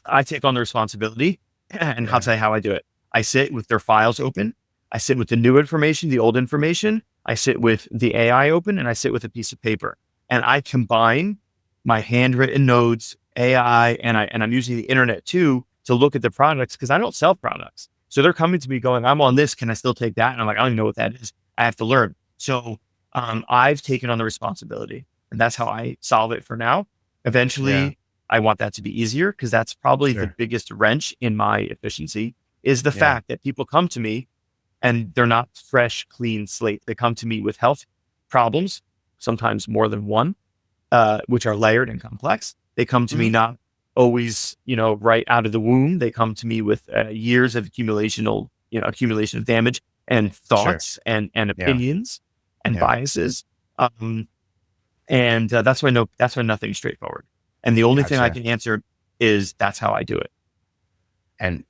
I take on the responsibility, and I'll Yeah. tell you how I do it. I sit with their files open. I sit with the new information, the old information. I sit with the AI open, and I sit with a piece of paper. And I combine my handwritten notes, AI, and I'm using the internet too to look at the products, because I don't sell products. So they're coming to me going, I'm on this. Can I still take that? And I'm like, I don't even know what that is. I have to learn. So I've taken on the responsibility, and that's how I solve it for now. Yeah. Eventually, I want that to be easier because that's probably the Sure. biggest wrench in my efficiency is the Yeah. fact that people come to me and they're not fresh, clean slate. They come to me with health problems, sometimes more than one, which are layered and complex. They come to me Mhm. not always, right out of the womb. They come to me with years of accumulation of damage and Sure. thoughts and Yeah. opinions and Yeah. biases. And that's why nothing's straightforward. And the only thing I Gotcha. can answer is that's how I do it. And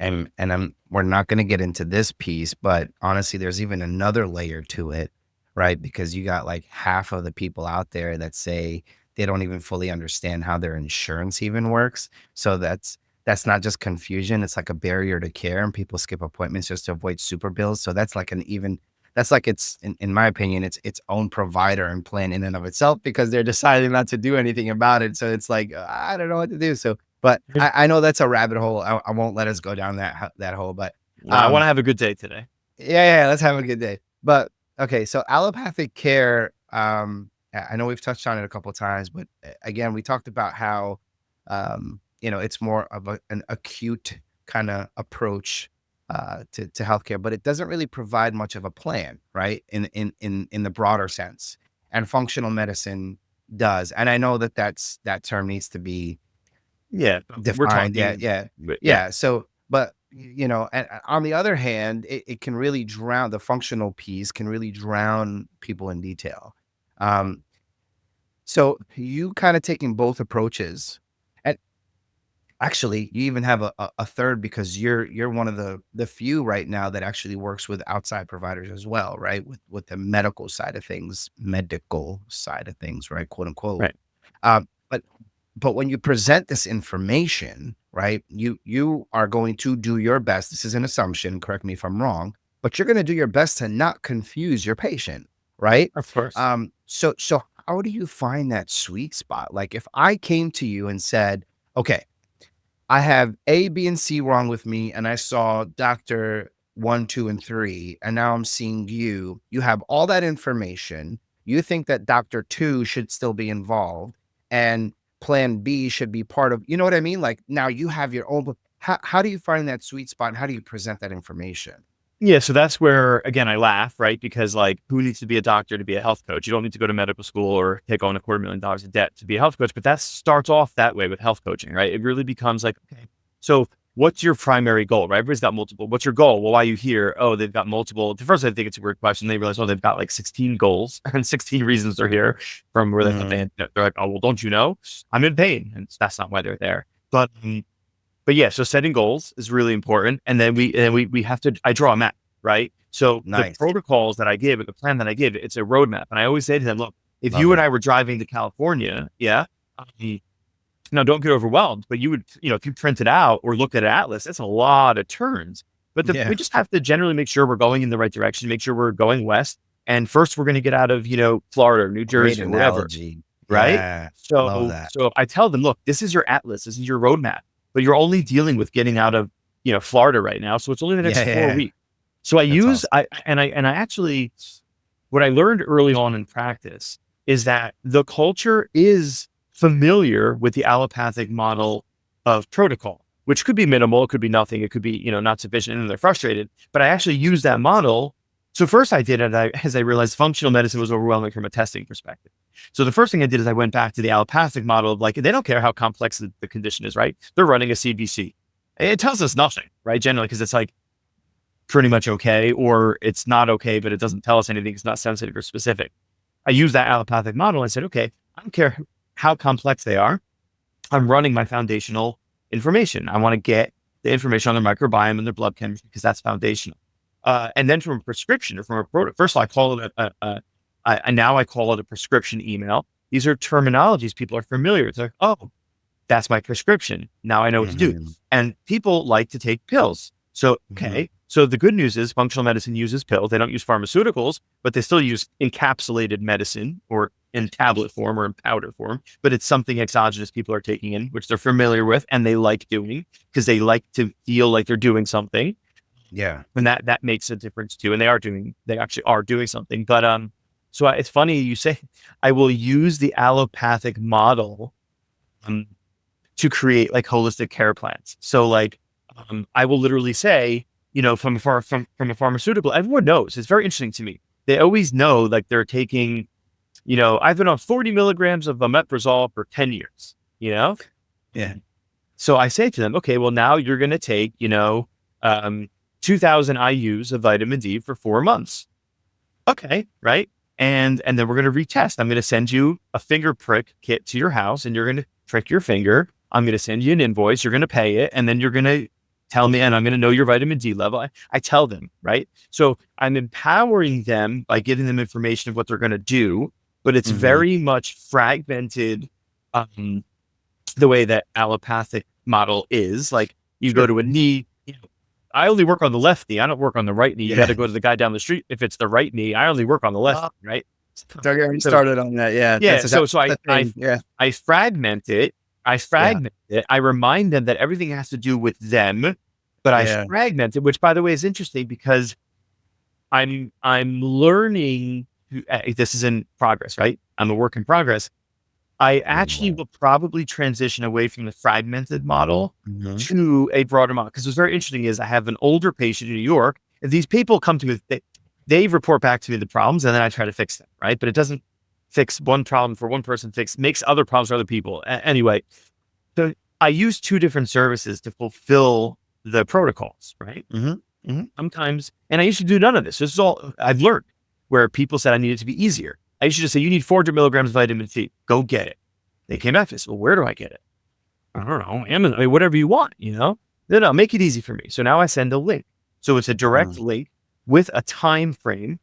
we're not going to get into this piece, but honestly, there's even another layer to it, right? Because you got like half of the people out there that say they don't even fully understand how their insurance even works. So that's not just confusion, it's like a barrier to care, and people skip appointments just to avoid super bills. So that's like it's in my opinion, it's its own provider and plan in and of itself because they're deciding not to do anything about it. So it's like I don't know what to do. So but I know that's a rabbit hole. I won't let us go down that hole. But I want to have a good day today. yeah, let's have a good day. But okay, so allopathic care. I know we've touched on it a couple of times, but again, we talked about how it's more of an acute kind of approach to healthcare, but it doesn't really provide much of a plan, right? In the broader sense, and functional medicine does. And I know that term needs to be Yeah, we're defined. Yeah, talking, yeah, but yeah, yeah. So, but and on the other hand, it can really drown the functional piece can really drown people in detail. Um, so you kind of taking both approaches, and actually, you even have a third because you're one of the few right now that actually works with outside providers as well, right? With the medical side of things, right? Quote unquote. right. But when you present this information, right, you are going to do your best. This is an assumption, correct me if I'm wrong, but you're going to do your best to not confuse your patient, right? Of course. So how do you find that sweet spot? Like if I came to you and said, okay, I have A, B, and C wrong with me, and I saw Doctor 1, 2, and 3, and now I'm seeing you. You have all that information. You think that Doctor 2 should still be involved, and Plan B should be part of. You know what I mean? Like now you have your own. How do you find that sweet spot, and how do you present that information? Yeah, so that's where again I laugh, right? Because like, who needs to be a doctor to be a health coach? You don't need to go to medical school or take on $250,000 of debt to be a health coach. But that starts off that way with health coaching, right? It really becomes like, okay, so what's your primary goal, right? Everybody's got multiple. What's your goal? Well, why are you here? Oh, they've got multiple. At first, I think it's a weird question. They realize, oh, they've got like 16 goals and 16 reasons they're here from where they thought Mhm. they're like, oh, well, don't you know? I'm in pain, and that's not why they're there. But yeah, so setting goals is really important, and then we have to. I draw a map, right? So the Nice, protocols that I give, or the plan that I give, it's a roadmap, and I always say to them, look, if love you and it. I were driving to California, yeah, now don't get overwhelmed, but you would, if you print it out or looked at an atlas, that's a lot of turns. But we Yeah, just have to generally make sure we're going in the right direction, make sure we're going west, and first we're going to get out of Florida or New great Jersey or wherever, analogy. right? Yeah, love So that. so I tell them, look, this is your atlas, this is your roadmap, but you're only dealing with getting out of Florida right now, so it's only the Yeah, next yeah, four yeah. weeks. So I That's use awesome. I actually what I learned early on in practice is that the culture is familiar with the allopathic model of protocol, which could be minimal, it could be nothing, it could be not sufficient, and they're frustrated. But I actually use that model. So first I did it as I realized functional medicine was overwhelming from a testing perspective. So the first thing I did is I went back to the allopathic model of like, they don't care how complex the condition is, right? They're running a CBC. It tells us nothing, right? Generally, because it's like pretty much okay, or it's not okay, but it doesn't tell us anything. It's not sensitive or specific. I use that allopathic model. I said, okay, I don't care how complex they are. I'm running my foundational information. I want to get the information on their microbiome and their blood chemistry because that's foundational. And then from a prescription or from a product, first of all, I call it now I call it a prescription email. These are terminologies people are familiar. It's like, oh, that's my prescription. Now I know what to do. Mhm. And people like to take pills. So, Mhm. okay. So the good news is functional medicine uses pills. They don't use pharmaceuticals, but they still use encapsulated medicine or in tablet form or in powder form. But it's something exogenous people are taking in, which they're familiar with and they like doing because they like to feel like they're doing something. Yeah. And that makes a difference too. And they actually are doing something. But so it's funny you say I will use the allopathic model. Um, to create like holistic care plans. So like, I will literally say, from a pharmaceutical, everyone knows. It's very interesting to me. They always know like they're taking, I've been on 40 milligrams of omeprazole for 10 years, Yeah. So I say to them, okay, well now you're going to take, 2000 IUs of vitamin D for 4 months. Okay. Right. And then we're going to retest. I'm going to send you a finger prick kit to your house and you're going to prick your finger. I'm going to send you an invoice. You're going to pay it. And then you're going to tell me, and I'm going to know your vitamin D level. I tell them, right? So I'm empowering them by giving them information of what they're going to do, but it's very much fragmented. The way that allopathic model is like you go to a knee, I only work on the left knee. I don't work on the right knee. You got to go to the guy down the street. If it's the right knee, I only work on the left, right? Don't get me started on that. Yeah. Yeah. I fragment it. I remind them that everything has to do with them, but I fragment it, which by the way is interesting because I'm learning. This is in progress, right? I'm a work in progress. I actually will probably transition away from the fragmented model to a broader model. Because what's very interesting is I have an older patient in New York, and these people come to me, they report back to me the problems, and then I try to fix them, right? But it doesn't fix one problem for one person, makes other problems for other people. Anyway, so I use 2 different services to fulfill the protocols, right? Sometimes, and I used to do none of this. This is all I've learned, where people said I needed to be easier. I used to just say, you need 400 milligrams of vitamin C. Go get it. They came back and said, well, where do I get it? I don't know. Amazon, I mean, whatever you want, No, make it easy for me. So now I send a link. So it's a direct link with a time frame,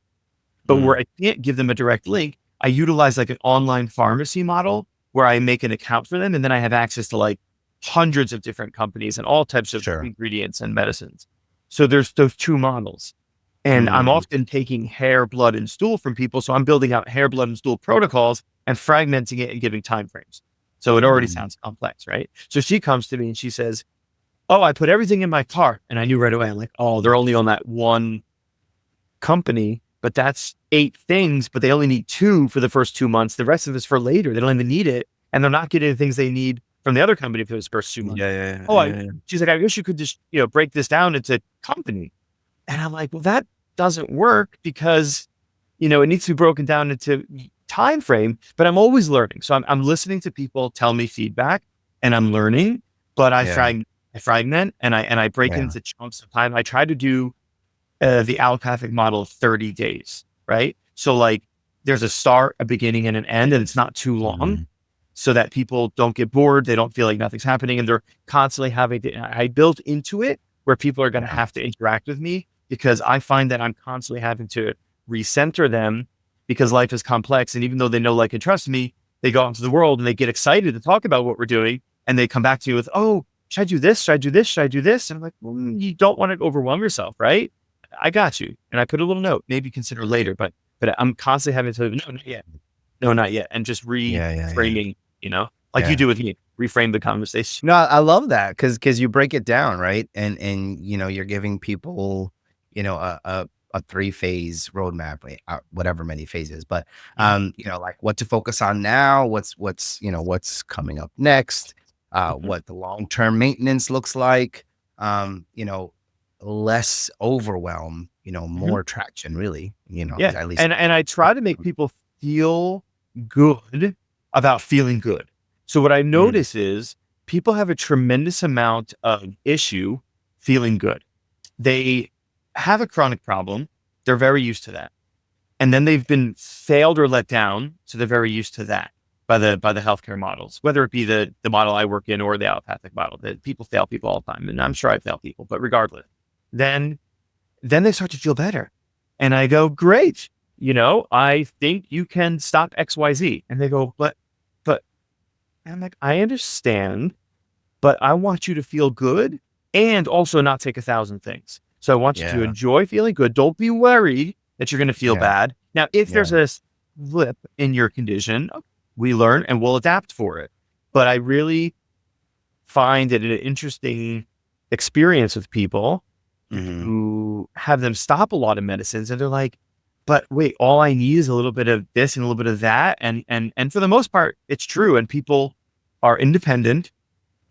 but where I can't give them a direct link, I utilize like an online pharmacy model where I make an account for them. And then I have access to like hundreds of different companies and all types of ingredients and medicines. So there's those 2 models. And I'm often taking hair, blood, and stool from people. So I'm building out hair, blood, and stool protocols and fragmenting it and giving timeframes. So it already sounds complex, right? So she comes to me and she says, oh, I put everything in my cart. And I knew right away, I'm like, oh, they're only on that one company, but that's 8 things, but they only need 2 for the first 2 months. The rest of it's for later. They don't even need it. And they're not getting the things they need from the other company for those first 2 months. She's like, I wish you could just, break this down into company. And I'm like, well, that doesn't work because, it needs to be broken down into time frame, but I'm always learning. So I'm listening to people tell me feedback and I'm learning, but I fragment and I break into chunks of time. I try to do the allopathic model of 30 days, right? So like there's a start, a beginning, and an end, and it's not too long so that people don't get bored. They don't feel like nothing's happening and they're constantly I built into it where people are going to have to interact with me because I find that I'm constantly having to recenter them because life is complex. And even though they know, like, and trust me, they go out into the world and they get excited to talk about what we're doing. And they come back to you with, oh, should I do this? Should I do this? Should I do this? And I'm like, well, you don't want to overwhelm yourself, right? I got you. And I put a little note, maybe consider later, but I'm constantly having to, no, not yet. No, not yet. And just reframing, you do with me, reframe the conversation. No, I love that because you break it down, right? And you're giving people, a 3-phase roadmap, whatever many phases, but like what to focus on now, what's coming up next, what the long-term maintenance looks like, less overwhelm, more traction, really, at least. And I try to make people feel good about feeling good. So what I notice is people have a tremendous amount of issue feeling good. They have a chronic problem. They're very used to that. And then they've been failed or let down. So they're very used to that by the healthcare models, whether it be the model I work in or the allopathic model. That people fail people all the time. And I'm sure I fail people, but regardless, then they start to feel better. And I go, great. I think you can stop XYZ. And they go, but and I'm like, I understand, but I want you to feel good and also not take 1,000 things. So I want you to enjoy feeling good. Don't be worried that you're going to feel bad. Now, if there's a slip in your condition, we learn and we'll adapt for it. But I really find it an interesting experience with people who have them stop a lot of medicines and they're like, but wait, all I need is a little bit of this and a little bit of that. And for the most part, it's true. And people are independent.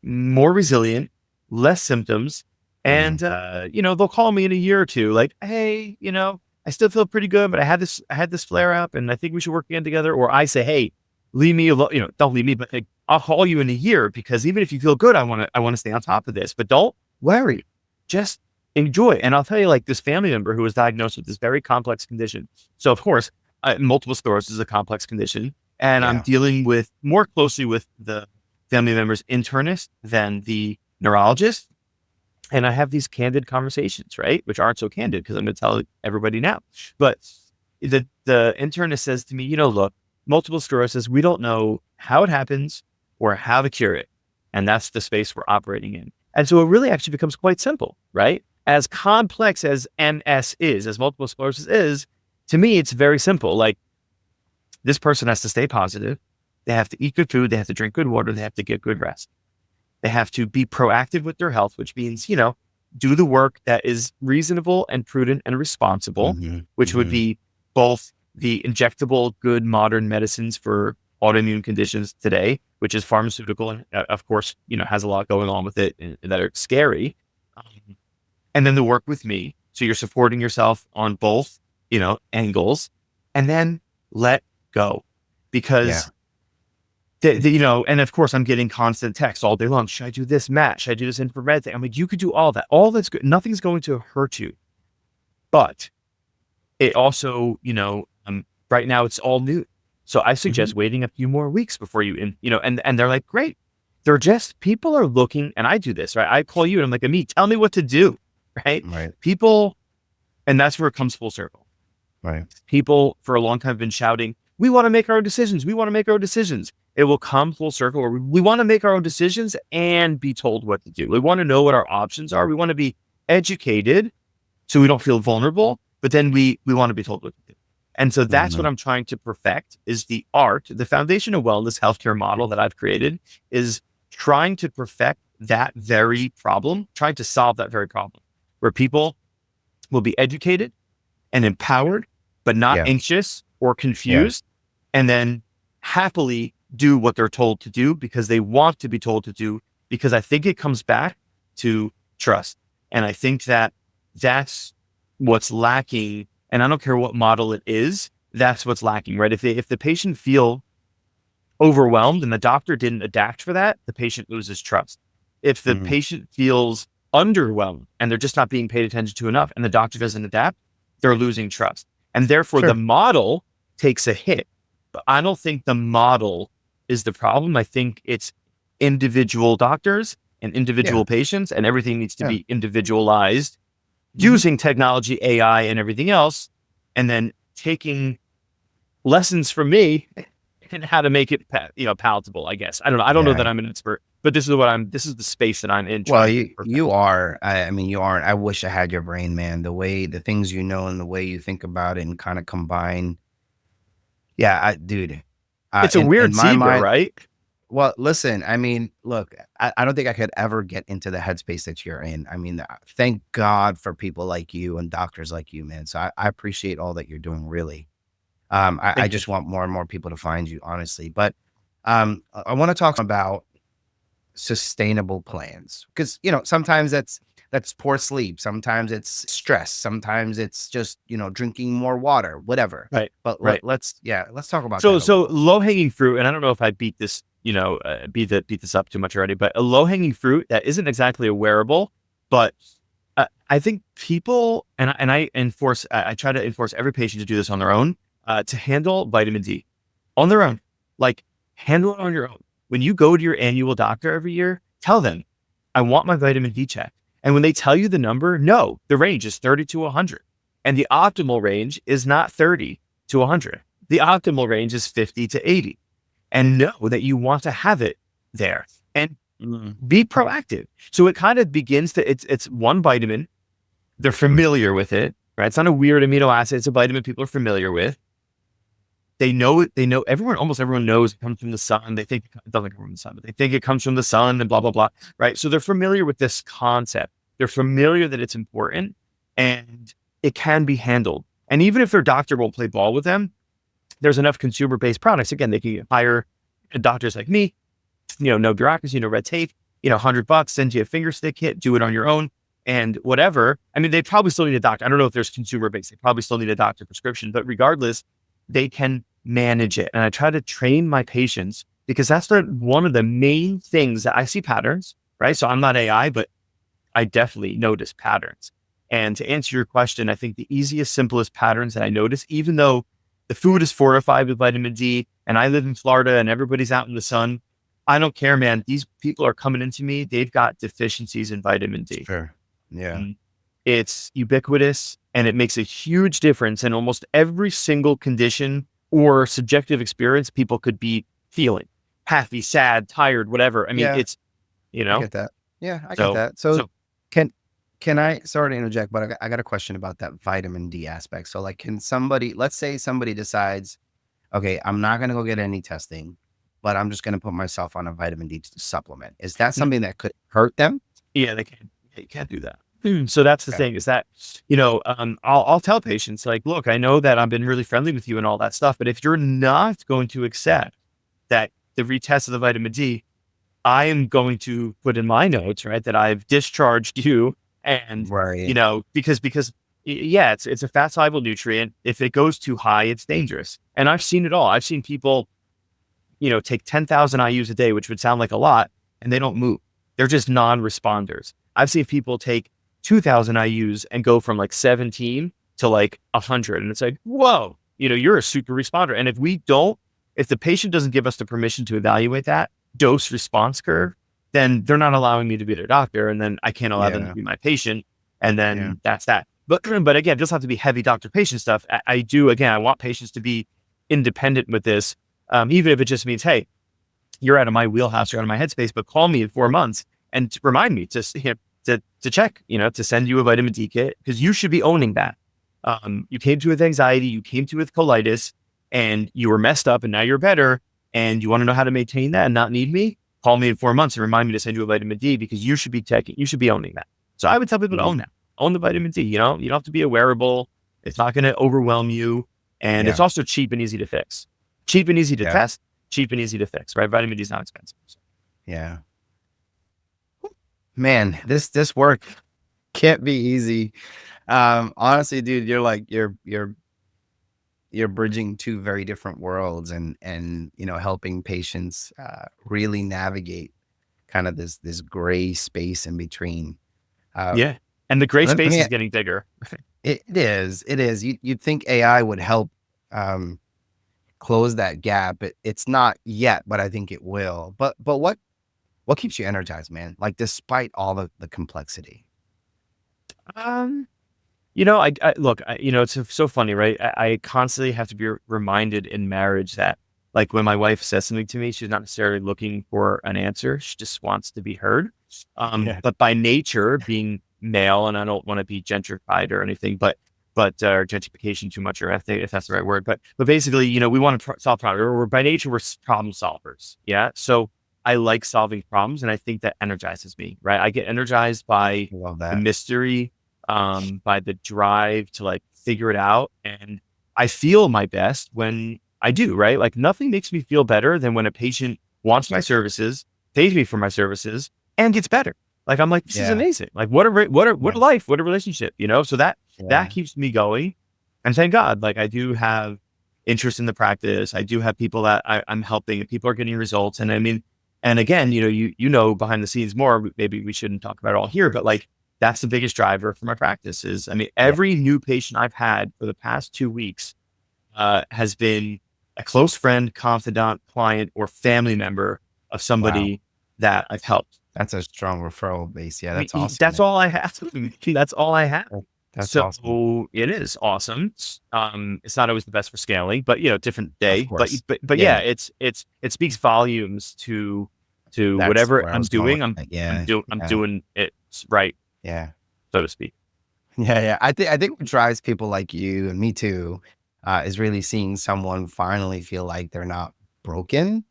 more resilient, less symptoms. And, they'll call me in a year or two, like, hey, I still feel pretty good, but I had this flare up and I think we should work again together. Or I say, hey, leave me alone, don't leave me, but like, I'll call you in a year because even if you feel good, I want to stay on top of this, but don't worry, just enjoy. And I'll tell you, like, this family member who was diagnosed with this very complex condition. So of course, multiple sclerosis is a complex condition, and I'm dealing with more closely with the family member's internist than the neurologist. And I have these candid conversations, right? Which aren't so candid because I'm going to tell everybody now. But the internist says to me, look, multiple sclerosis, we don't know how it happens or how to cure it. And that's the space we're operating in. And so it really actually becomes quite simple, right? As complex as MS is, as multiple sclerosis is, to me, it's very simple. Like, this person has to stay positive. They have to eat good food. They have to drink good water. They have to get good rest. They have to be proactive with their health, which means, do the work that is reasonable and prudent and responsible, which would be both the injectable, good modern medicines for autoimmune conditions today, which is pharmaceutical and of course, has a lot going on with it that are scary. And then the work with me. So you're supporting yourself on both, angles, and then let go, because and of course I'm getting constant texts all day long. Should I do this, Matt? Should I do this infrared thing? I'm like, you could do all that. All that's good. Nothing's going to hurt you. But it also, right now it's all new. So I suggest waiting a few more weeks before you, and they're like, great. They're just, people are looking, and I do this, right? I call you and I'm like, Amit, tell me what to do, right? People, and that's where it comes full circle. Right. People for a long time have been shouting, we want to make our own decisions. We want to make our own decisions. It will come full circle where we want to make our own decisions and be told what to do. We want to know what our options are. We want to be educated so we don't feel vulnerable, but then we want to be told what to do. And so that's what I'm trying to perfect, is the art, the foundation of wellness healthcare model that I've created is trying to perfect that very problem, trying to solve that very problem, where people will be educated and empowered, but not anxious or confused, and then happily do what they're told to do because they want to be told to do, because I think it comes back to trust. And I think that that's what's lacking. And I don't care what model it is, that's what's lacking, right? If the patient feel overwhelmed and the doctor didn't adapt for that, the patient loses trust. If the patient feels underwhelmed and they're just not being paid attention to enough and the doctor doesn't adapt, they're losing trust. And therefore the model takes a hit. But I don't think the model is the problem. I think it's individual doctors and individual patients, and everything needs to be individualized using technology, AI, and everything else, and then taking lessons from me and how to make it, palatable, I guess. I don't know. I don't know that I'm an expert, but this is the space that I'm in. Well, you are. I mean, you aren't. I wish I had your brain, man. The things and the way you think about it and kind of combine. Yeah, dude. It's a weird zebra, right? Well, listen, I mean, look, I don't think I could ever get into the headspace that you're in. I mean, thank God for people like you and doctors like you, man. So I appreciate all that you're doing, really. I just want more and more people to find you, honestly. But I want to talk about sustainable plans, because, sometimes that's poor sleep. Sometimes it's stress. Sometimes it's just, drinking more water, whatever. Right. But let's talk about so that. So low hanging fruit, and I don't know if I beat this, beat this up too much already, but a low hanging fruit that isn't exactly a wearable, but I think people, and I try to enforce every patient to do this on their own, to handle vitamin D on their own. Like, handle it on your own. When you go to your annual doctor every year, tell them, I want my vitamin D checked. And when they tell you the number, no, the range is 30 to 100. And the optimal range is not 30 to 100. The optimal range is 50 to 80. And know that you want to have it there and be proactive. So it kind of begins to, it's one vitamin. They're familiar with it, right? It's not a weird amino acid. It's a vitamin people are familiar with. They know almost everyone knows it comes from the sun. They think it doesn't come from the sun, but they think it comes from the sun and blah, blah, blah. Right. So they're familiar with this concept. They're familiar that it's important and it can be handled. And even if their doctor won't play ball with them, there's enough consumer-based products. Again, they can hire doctors like me, no bureaucracy, no red tape, $100, send you a finger stick kit, do it on your own and whatever. I mean, they probably still need a doctor. I don't know if there's consumer based. They probably still need a doctor prescription, but regardless, they can manage it. And I try to train my patients because that's one of the main things that I see patterns, right? So I'm not AI, but I definitely notice patterns. And to answer your question, I think the easiest, simplest patterns that I notice, even though the food is fortified with vitamin D and I live in Florida and everybody's out in the sun, I don't care, man. These people are coming into me. They've got deficiencies in vitamin D. Sure. Yeah. It's ubiquitous and it makes a huge difference in almost every single condition or subjective experience people could be feeling. Happy, sad, tired, whatever. I mean, Yeah. it's, I get that. Yeah, I get so, that. So can I, sorry to interject, but I got a question about that vitamin D aspect. So like, can somebody, let's say somebody decides, okay, I'm not going to go get any testing, but I'm just going to put myself on a vitamin D supplement. Is that something that could hurt them? yeah, they can't do that. So that's the Okay. thing is that, I'll tell patients like, look, I know that I've been really friendly with you and all that stuff, but if you're not going to accept that the retest of the vitamin D, I am going to put in my notes, right, that I've discharged you and, Right. because yeah, it's a fat soluble nutrient. If it goes too high, it's dangerous. And I've seen it all. I've seen people, take 10,000 IUs a day, which would sound like a lot, and they don't move. They're just non-responders. I've seen people take 2,000 IUs and go from like 17 to like 100. And it's like, whoa, you're a super responder. And if the patient doesn't give us the permission to evaluate that dose response curve, then they're not allowing me to be their doctor. And then I can't allow them to be my patient. And then that's that. But again, it doesn't have to be heavy doctor patient stuff. I want patients to be independent with this. Even if it just means, hey, you're out of my wheelhouse, you're out of my headspace, but call me in 4 months and to remind me to check, to send you a vitamin D kit because you should be owning that. You came to with anxiety, you came to with colitis, and you were messed up, and now you're better, and you want to know how to maintain that and not need me. Call me in 4 months and remind me to send you a vitamin D because you should be owning that. So I would tell people to own that, own the vitamin D. You don't have to be a wearable. It's not going to overwhelm you, and it's also cheap and easy to fix. Cheap and easy to test, cheap and easy to fix, right? Vitamin D is not expensive. So. Yeah. Man, this work can't be easy. Honestly, dude, you're like you're bridging two very different worlds and helping patients really navigate kind of this gray space in between. Yeah. And the gray let space me- is getting bigger. It is. You'd think AI would help close that gap. It's not yet, but I think it will. But what keeps you energized, man? Like despite all the complexity. I look, it's so funny, right? I constantly have to be reminded in marriage that like when my wife says something to me, she's not necessarily looking for an answer. She just wants to be heard. But by nature being male, and I don't want to be gentrified or anything, but or gentrification too much, or if that's the right word, but basically, we want to solve problems. We're by nature, we're problem solvers. Yeah. So I like solving problems, and I think that energizes me, right? I get energized by Love the that. mystery, by the drive to like figure it out. And I feel my best when I do, right? Like nothing makes me feel better than when a patient wants my services, pays me for my services, and gets better. Like I'm like, this is amazing. Like what a life, what a relationship, So that keeps me going. And thank God, like I do have interest in the practice. I do have people that I'm helping, and people are getting results. And I mean, and again, behind the scenes more. Maybe we shouldn't talk about it all here, but like that's the biggest driver for my practice is, I mean, every new patient I've had for the past 2 weeks has been a close friend, confidant, client, or family member of somebody that I've helped. That's a strong referral base. Yeah, that's awesome. That's all I have. That's all I have. That's so awesome. It is awesome. It's not always the best for scaling, but different day. But it speaks volumes to That's whatever where I I'm was going doing. with I'm doing it right. Yeah. So to speak. Yeah. I think what drives people like you and me too is really seeing someone finally feel like they're not broken.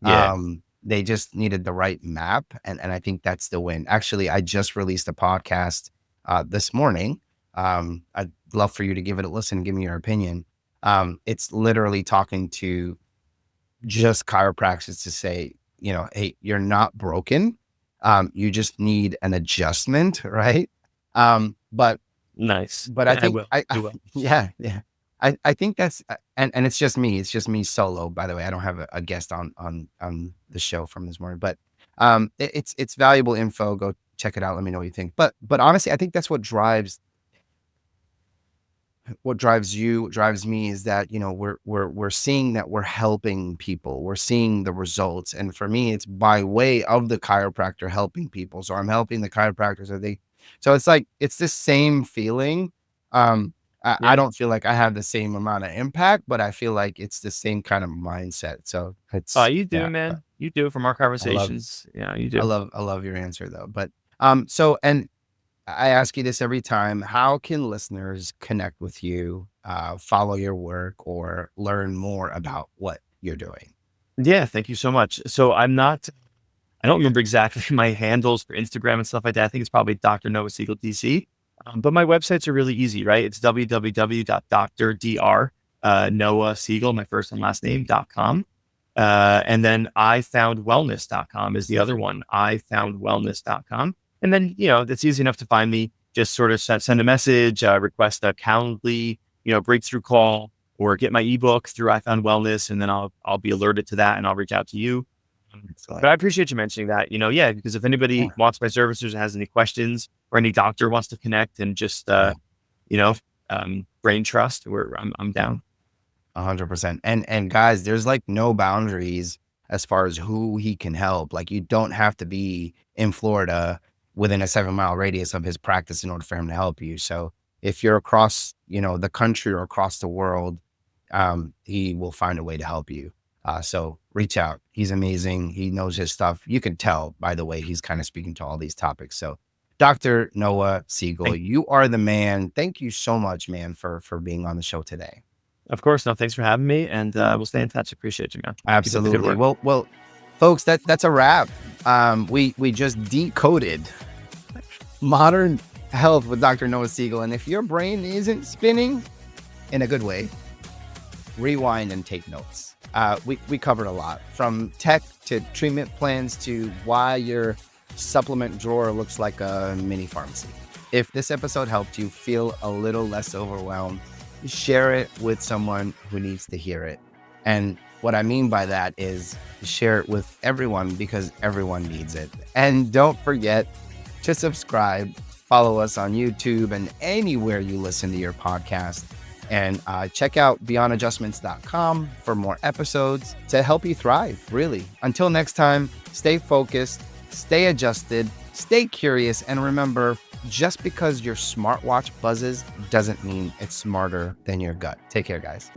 Yeah. They just needed the right map, and I think that's the win. Actually, I just released a podcast this morning. I'd love for you to give it a listen and give me your opinion. It's literally talking to just chiropractors to say, hey, you're not broken. You just need an adjustment, right? But Nice. I I think will. I I will. yeah, yeah. I think that's and it's just me. It's just me solo, by the way. I don't have a guest on the show from this morning, but it's valuable info. Go check it out. Let me know what you think. But honestly, I think that's what drives you, what drives me is that, we're seeing that we're helping people. We're seeing the results. And for me, it's by way of the chiropractor helping people. So I'm helping the chiropractors. So it's like, it's the same feeling. I Yeah. don't feel like I have the same amount of impact, but I feel like it's the same kind of mindset. So You do, yeah, man. You do from our I love, conversations. Yeah, you do. I love your answer though. But, and I ask you this every time. How can listeners connect with you, follow your work, or learn more about what you're doing? Yeah, thank you so much. So I don't remember exactly my handles for Instagram and stuff like that. I think it's probably Dr. Noah Siegel DC. But my websites are really easy, right? It's www.drdr, Noah Siegel, my first and last name.com. And then ifoundwellness.com is the other one, ifoundwellness.com. And then, that's easy enough to find me. Just sort of send a message, request a Calendly, breakthrough call, or get my ebook through I Found Wellness, and then I'll be alerted to that, and I'll reach out to you. But Excellent. I appreciate you mentioning that. Yeah, because if anybody Yeah, wants my services or has any questions, or any doctor wants to connect and just yeah, you know, brain trust, I'm down. 100%. And guys, there's like no boundaries as far as who he can help. Like you don't have to be in Florida within a 7 mile radius of his practice in order for him to help you. So if you're across, the country or across the world, he will find a way to help you. So reach out. He's amazing. He knows his stuff. You can tell by the way he's kind of speaking to all these topics. So Dr. Noah Siegel, Thank, you are the man. Thank you so much, man, for being on the show today. of course, no, thanks for having me, and we'll stay in touch. Appreciate you, man. Keep up the good Absolutely. work. Well, folks, that's a wrap. We just decoded modern health with Dr. Noah Siegel. And if your brain isn't spinning in a good way, rewind and take notes. We covered a lot, from tech to treatment plans to why your supplement drawer looks like a mini pharmacy. If this episode helped you feel a little less overwhelmed, share it with someone who needs to hear it. And what I mean by that is share it with everyone, because everyone needs it. And don't forget to subscribe, follow us on YouTube and anywhere you listen to your podcast. And check out beyondadjustments.com for more episodes to help you thrive, really. Until next time, stay focused, stay adjusted, stay curious, and remember, just because your smartwatch buzzes doesn't mean it's smarter than your gut. Take care, guys.